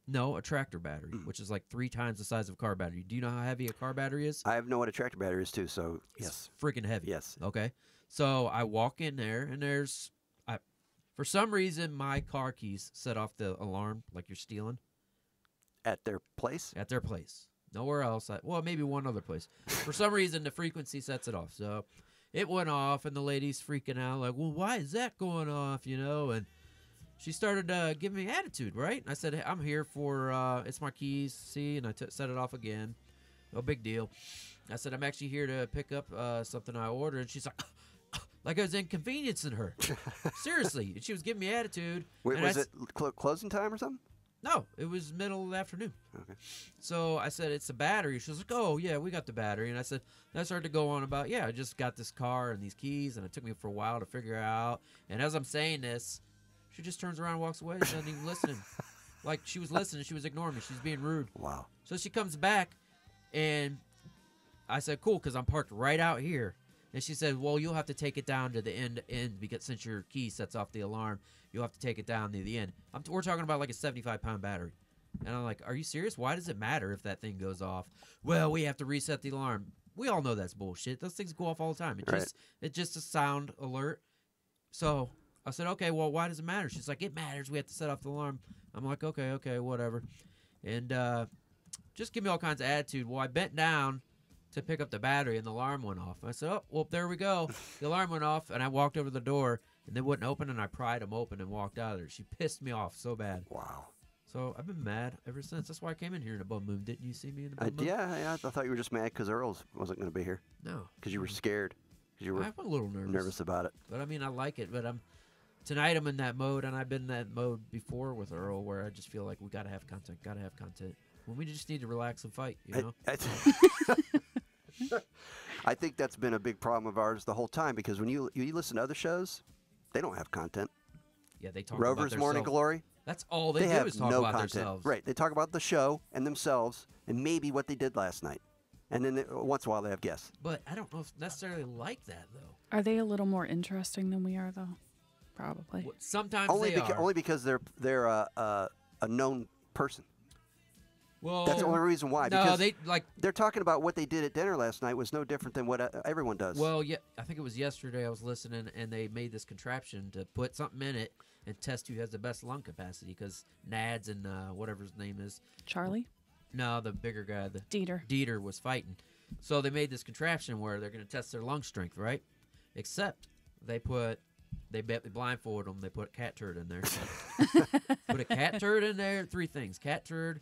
[SPEAKER 2] No, a tractor battery, which is like 3 times the size of a car battery. Do you know how heavy a car battery is?
[SPEAKER 1] I know what a tractor battery is too, so yes.
[SPEAKER 2] It's freaking heavy.
[SPEAKER 1] Yes.
[SPEAKER 2] Okay. So I walk in there and for some reason my car keys set off the alarm like you're stealing.
[SPEAKER 1] At their place?
[SPEAKER 2] At their place. Nowhere else. Well, maybe one other place. For some reason the frequency sets it off. So it went off and the lady's freaking out like, well, why is that going off, And she started giving me attitude, right? And I said, hey, I'm here for, it's my keys, see? And I set it off again. No big deal. I said, I'm actually here to pick up something I ordered. And she's like I was inconveniencing her. Seriously. And she was giving me attitude.
[SPEAKER 1] Wait, was it closing time or something?
[SPEAKER 2] No, it was middle of the afternoon.
[SPEAKER 1] Okay.
[SPEAKER 2] So I said, it's a battery. She was like, oh, yeah, we got the battery. And I said, I started to go on about, I just got this car and these keys. And it took me for a while to figure out. And as I'm saying this, she just turns around and walks away. She doesn't even listen. Like she was listening. She was ignoring me. She's being rude.
[SPEAKER 1] Wow. So
[SPEAKER 2] she comes back and I said, cool, because I'm parked right out here. And she said, well, you'll have to take it down to the end because since your key sets off the alarm, you'll have to take it down to the end. We're talking about like a 75-pound battery. And I'm like, are you serious? Why does it matter if that thing goes off? Well, we have to reset the alarm. We all know that's bullshit. Those things go off all the time. It's just a sound alert. So I said, okay, well, why does it matter? She's like, it matters. We have to set off the alarm. I'm like, okay, whatever. And just give me all kinds of attitude. Well, I bent down to pick up the battery, and the alarm went off. I said, oh, well, there we go. The alarm went off, and I walked over to the door, and they wouldn't open, and I pried them open and walked out of there. She pissed me off so bad.
[SPEAKER 1] Wow.
[SPEAKER 2] So I've been mad ever since. That's why I came in here in a bum moon. Didn't you see me in a bum moon?
[SPEAKER 1] Yeah, I thought you were just mad because Earl wasn't going to be here.
[SPEAKER 2] No.
[SPEAKER 1] Because you were scared. Because you were
[SPEAKER 2] I'm a little
[SPEAKER 1] nervous about it.
[SPEAKER 2] But, I mean, I like it. But tonight I'm in that mode, and I've been in that mode before with Earl where I just feel like we got to have content, Well, we just need to relax and fight, you know?
[SPEAKER 1] I think that's been a big problem of ours the whole time because when you listen to other shows, they don't have content.
[SPEAKER 2] Yeah, they talk
[SPEAKER 1] Rover's
[SPEAKER 2] about
[SPEAKER 1] Morning Glory.
[SPEAKER 2] That's all they do
[SPEAKER 1] have
[SPEAKER 2] is talk
[SPEAKER 1] no
[SPEAKER 2] about
[SPEAKER 1] content.
[SPEAKER 2] themselves.
[SPEAKER 1] Right. They talk about the show and themselves and maybe what they did last night. And then once in a while they have guests.
[SPEAKER 2] But I don't know if necessarily like that, though.
[SPEAKER 3] Are they a little more interesting than we are, though? Probably.
[SPEAKER 2] Well, sometimes
[SPEAKER 1] only
[SPEAKER 2] are.
[SPEAKER 1] Only because they're a known person.
[SPEAKER 2] Well,
[SPEAKER 1] that's the only reason why.
[SPEAKER 2] No,
[SPEAKER 1] because they're talking about what they did at dinner last night was no different than what everyone does.
[SPEAKER 2] Well, yeah, I think it was yesterday I was listening, and they made this contraption to put something in it and test who has the best lung capacity because Nads and whatever his name is.
[SPEAKER 3] Charlie?
[SPEAKER 2] No, the bigger guy.
[SPEAKER 3] Dieter
[SPEAKER 2] was fighting. So they made this contraption where they're going to test their lung strength, right? Except they blindfolded them. They put a cat turd in there. Put a cat turd in there. 3 things. Cat turd,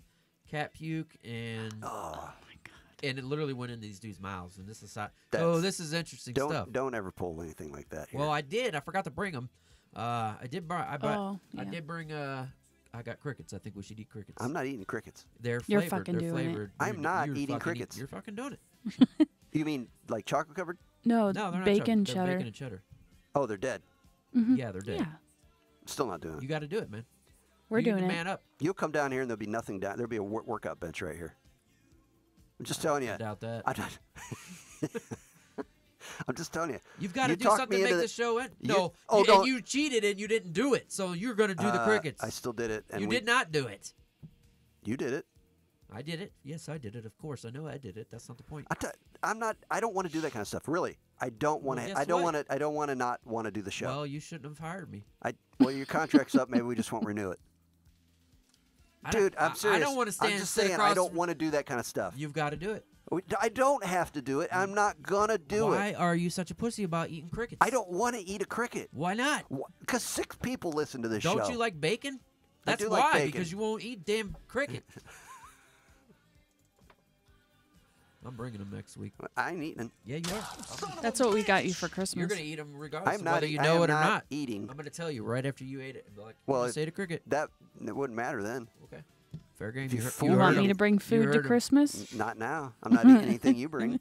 [SPEAKER 2] cat puke, and
[SPEAKER 1] oh my god!
[SPEAKER 2] And it literally went into these dudes' mouths. And this is interesting stuff.
[SPEAKER 1] Don't ever pull anything like that here.
[SPEAKER 2] Well, I did. I forgot to bring them. I did bring. I got crickets. I think we should eat crickets.
[SPEAKER 1] I'm not eating crickets.
[SPEAKER 2] They're
[SPEAKER 3] You're
[SPEAKER 2] flavored.
[SPEAKER 3] fucking
[SPEAKER 2] They're
[SPEAKER 3] doing
[SPEAKER 2] flavored.
[SPEAKER 3] it.
[SPEAKER 1] I'm not eating crickets.
[SPEAKER 2] You're fucking doing
[SPEAKER 1] it. You mean like chocolate covered?
[SPEAKER 3] No,
[SPEAKER 2] they're not
[SPEAKER 3] bacon
[SPEAKER 2] chocolate.
[SPEAKER 3] cheddar.
[SPEAKER 2] They're bacon and cheddar.
[SPEAKER 1] Oh, they're dead.
[SPEAKER 3] Mm-hmm.
[SPEAKER 2] Yeah, they're dead.
[SPEAKER 3] Yeah.
[SPEAKER 1] Still not doing it.
[SPEAKER 2] You got to do it, man.
[SPEAKER 3] We're
[SPEAKER 2] you
[SPEAKER 3] doing
[SPEAKER 2] need to
[SPEAKER 3] it.
[SPEAKER 2] Man up.
[SPEAKER 1] You'll come down here and there'll be nothing down. There'll be a workout bench right here. I'm just telling you.
[SPEAKER 2] I doubt that.
[SPEAKER 1] I'm just telling you.
[SPEAKER 2] You've got to do something to make the show end. No, you cheated and you didn't do it, so you're going to do the crickets.
[SPEAKER 1] I still did it. And
[SPEAKER 2] you did not do it.
[SPEAKER 1] You did it.
[SPEAKER 2] I did it. Yes, I did it. Of course, I know I did it. That's not the point.
[SPEAKER 1] I'm not. I don't want to do that kind of stuff. Really, I don't want to. I don't want to. I don't want to not want to do the show.
[SPEAKER 2] Well, you shouldn't have hired me.
[SPEAKER 1] Well, your contract's up. Maybe we just won't renew it. Dude, I'm serious.
[SPEAKER 2] I don't want to stand.
[SPEAKER 1] I'm just saying. I don't want to do that kind of stuff.
[SPEAKER 2] You've got to do it.
[SPEAKER 1] I don't have to do it. I'm not gonna do it.
[SPEAKER 2] Why are you such a pussy about eating crickets?
[SPEAKER 1] I don't want to eat a cricket.
[SPEAKER 2] Why not?
[SPEAKER 1] Because 6 people listen to this show.
[SPEAKER 2] Don't you like bacon? That's
[SPEAKER 1] I do
[SPEAKER 2] why.
[SPEAKER 1] Like bacon.
[SPEAKER 2] Because you won't eat damn cricket. I'm bringing them next week.
[SPEAKER 1] I ain't eating them.
[SPEAKER 2] Yeah, you are.
[SPEAKER 3] That's what we got you for Christmas.
[SPEAKER 2] You're going to eat them regardless
[SPEAKER 1] of
[SPEAKER 2] whether you know it or not.
[SPEAKER 1] Eating.
[SPEAKER 2] I'm going to tell you right after you ate it. Like,
[SPEAKER 1] well,
[SPEAKER 2] just ate a cricket.
[SPEAKER 1] It wouldn't matter then.
[SPEAKER 2] Okay. Fair game.
[SPEAKER 3] You want me to bring food to Christmas?
[SPEAKER 1] Not now. I'm not eating anything you bring.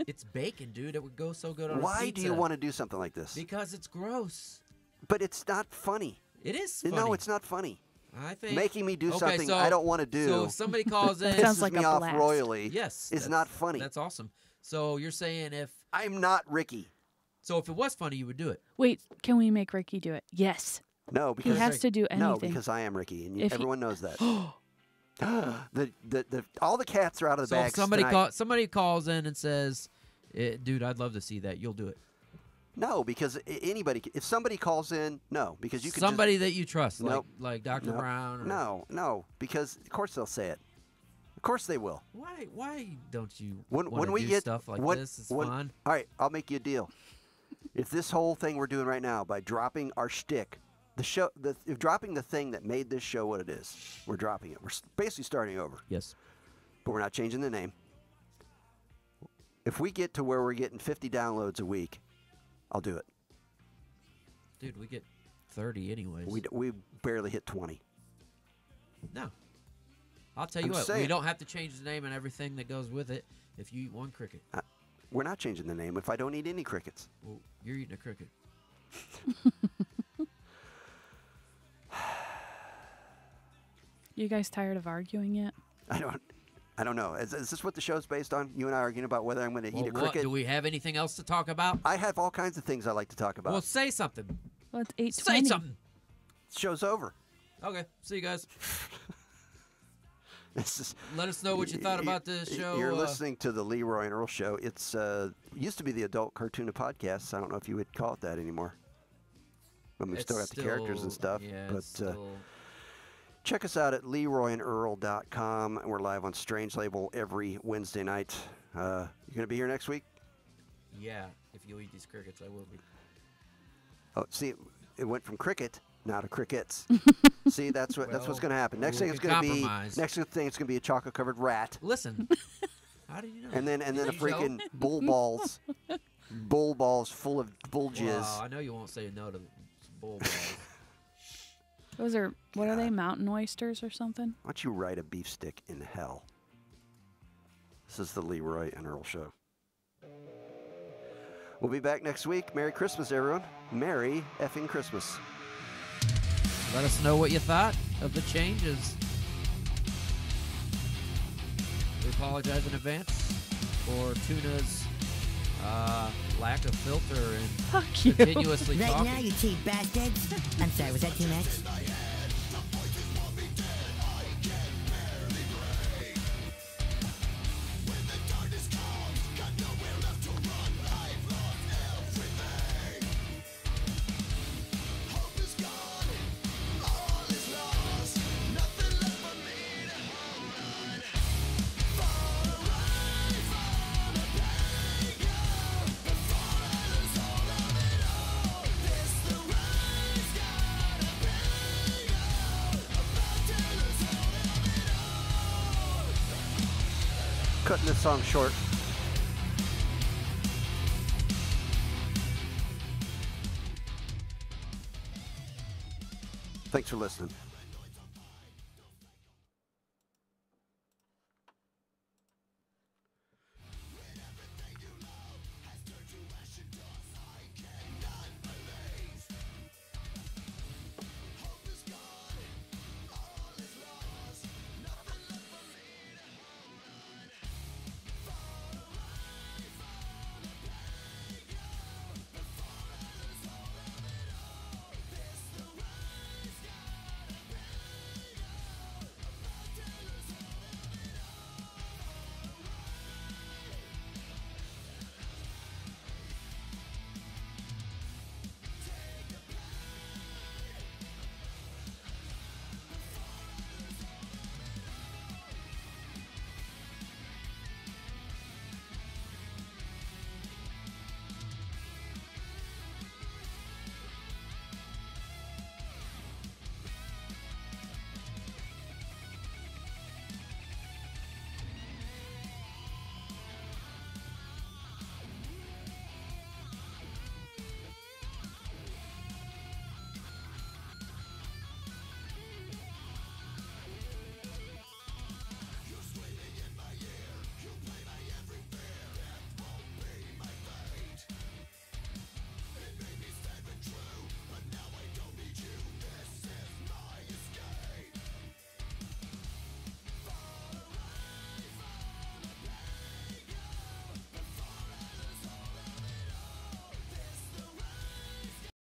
[SPEAKER 2] It's bacon, dude. It would go so good on a pizza.
[SPEAKER 1] Why do you want to do something like this?
[SPEAKER 2] Because it's gross.
[SPEAKER 1] But it's not funny.
[SPEAKER 2] It is funny.
[SPEAKER 1] No, it's not funny.
[SPEAKER 2] I think
[SPEAKER 1] making me do something I don't want to do.
[SPEAKER 2] So if somebody calls in,
[SPEAKER 1] pisses like me off royally.
[SPEAKER 2] Yes,
[SPEAKER 1] is not funny.
[SPEAKER 2] That's awesome. So you're saying if
[SPEAKER 1] I'm not Ricky.
[SPEAKER 2] So if it was funny, you would do it.
[SPEAKER 3] Wait, can we make Ricky do it? Yes.
[SPEAKER 1] No, because
[SPEAKER 3] he has to do anything.
[SPEAKER 1] No, because I am Ricky, and everyone knows that. All the cats are out of the bags.
[SPEAKER 2] So if somebody calls in and says, "Dude, I'd love to see that," you'll do it.
[SPEAKER 1] No, because anybody. If somebody calls in, no, because you can.
[SPEAKER 2] Somebody that you trust,
[SPEAKER 1] nope,
[SPEAKER 2] like Dr.
[SPEAKER 1] Nope,
[SPEAKER 2] Brown. Or...
[SPEAKER 1] No, because of course they'll say it. Of course they will.
[SPEAKER 2] Why don't you
[SPEAKER 1] when we
[SPEAKER 2] do
[SPEAKER 1] get
[SPEAKER 2] stuff like this? It's fun.
[SPEAKER 1] All right, I'll make you a deal. If this whole thing we're doing right now by dropping our shtick, dropping the thing that made this show what it is, we're dropping it. We're basically starting over.
[SPEAKER 2] Yes.
[SPEAKER 1] But we're not changing the name. If we get to where we're getting 50 downloads a week, I'll do it.
[SPEAKER 2] Dude, we get 30 anyways.
[SPEAKER 1] We barely hit 20.
[SPEAKER 2] No. I'll tell you what, we don't have to change the name and everything that goes with it if you eat one cricket.
[SPEAKER 1] We're not changing the name if I don't eat any crickets.
[SPEAKER 2] Well, you're eating a cricket.
[SPEAKER 3] You guys tired of arguing yet?
[SPEAKER 1] I don't. I don't know. Is this what the show's based on? You and I arguing about whether I'm going to eat a cricket?
[SPEAKER 2] Do we have anything else to talk about?
[SPEAKER 1] I have all kinds of things I like to talk about.
[SPEAKER 2] Well, say something.
[SPEAKER 3] Well, it's 8:20.
[SPEAKER 2] Say something.
[SPEAKER 1] Show's over.
[SPEAKER 2] Okay. See you guys.
[SPEAKER 1] Is,
[SPEAKER 2] Let us know what you thought about this show.
[SPEAKER 1] You're listening to the Leroy and Earl Show. It's used to be the adult cartoon of podcasts. I don't know if you would call it that anymore. But we've still got the characters and stuff.
[SPEAKER 2] Yeah,
[SPEAKER 1] but check us out at LeRoyandEarl.com. We're live on Strange Label every Wednesday night. You going to be here next week?
[SPEAKER 2] Yeah, if you eat these crickets, I will be.
[SPEAKER 1] Oh, see, it went from cricket now to crickets. See, that's what's going to happen. Next thing it's going to be a chocolate covered rat.
[SPEAKER 2] Listen, how do you know?
[SPEAKER 1] And then a freaking bull balls full of bull jizz.
[SPEAKER 2] Wow, I know you won't say no to bull balls.
[SPEAKER 3] Those are, what are they, mountain oysters or something?
[SPEAKER 1] Why don't you ride a beef stick in hell? This is the Leroy and Earl Show. We'll be back next week. Merry Christmas, everyone. Merry effing Christmas.
[SPEAKER 2] Let us know what you thought of the changes. We apologize in advance for Tuna's lack of filter and continuously
[SPEAKER 17] right
[SPEAKER 2] talking.
[SPEAKER 17] Now, you cheap bastards. I'm sorry, was that too much?
[SPEAKER 1] Cutting this song short. Thanks for listening.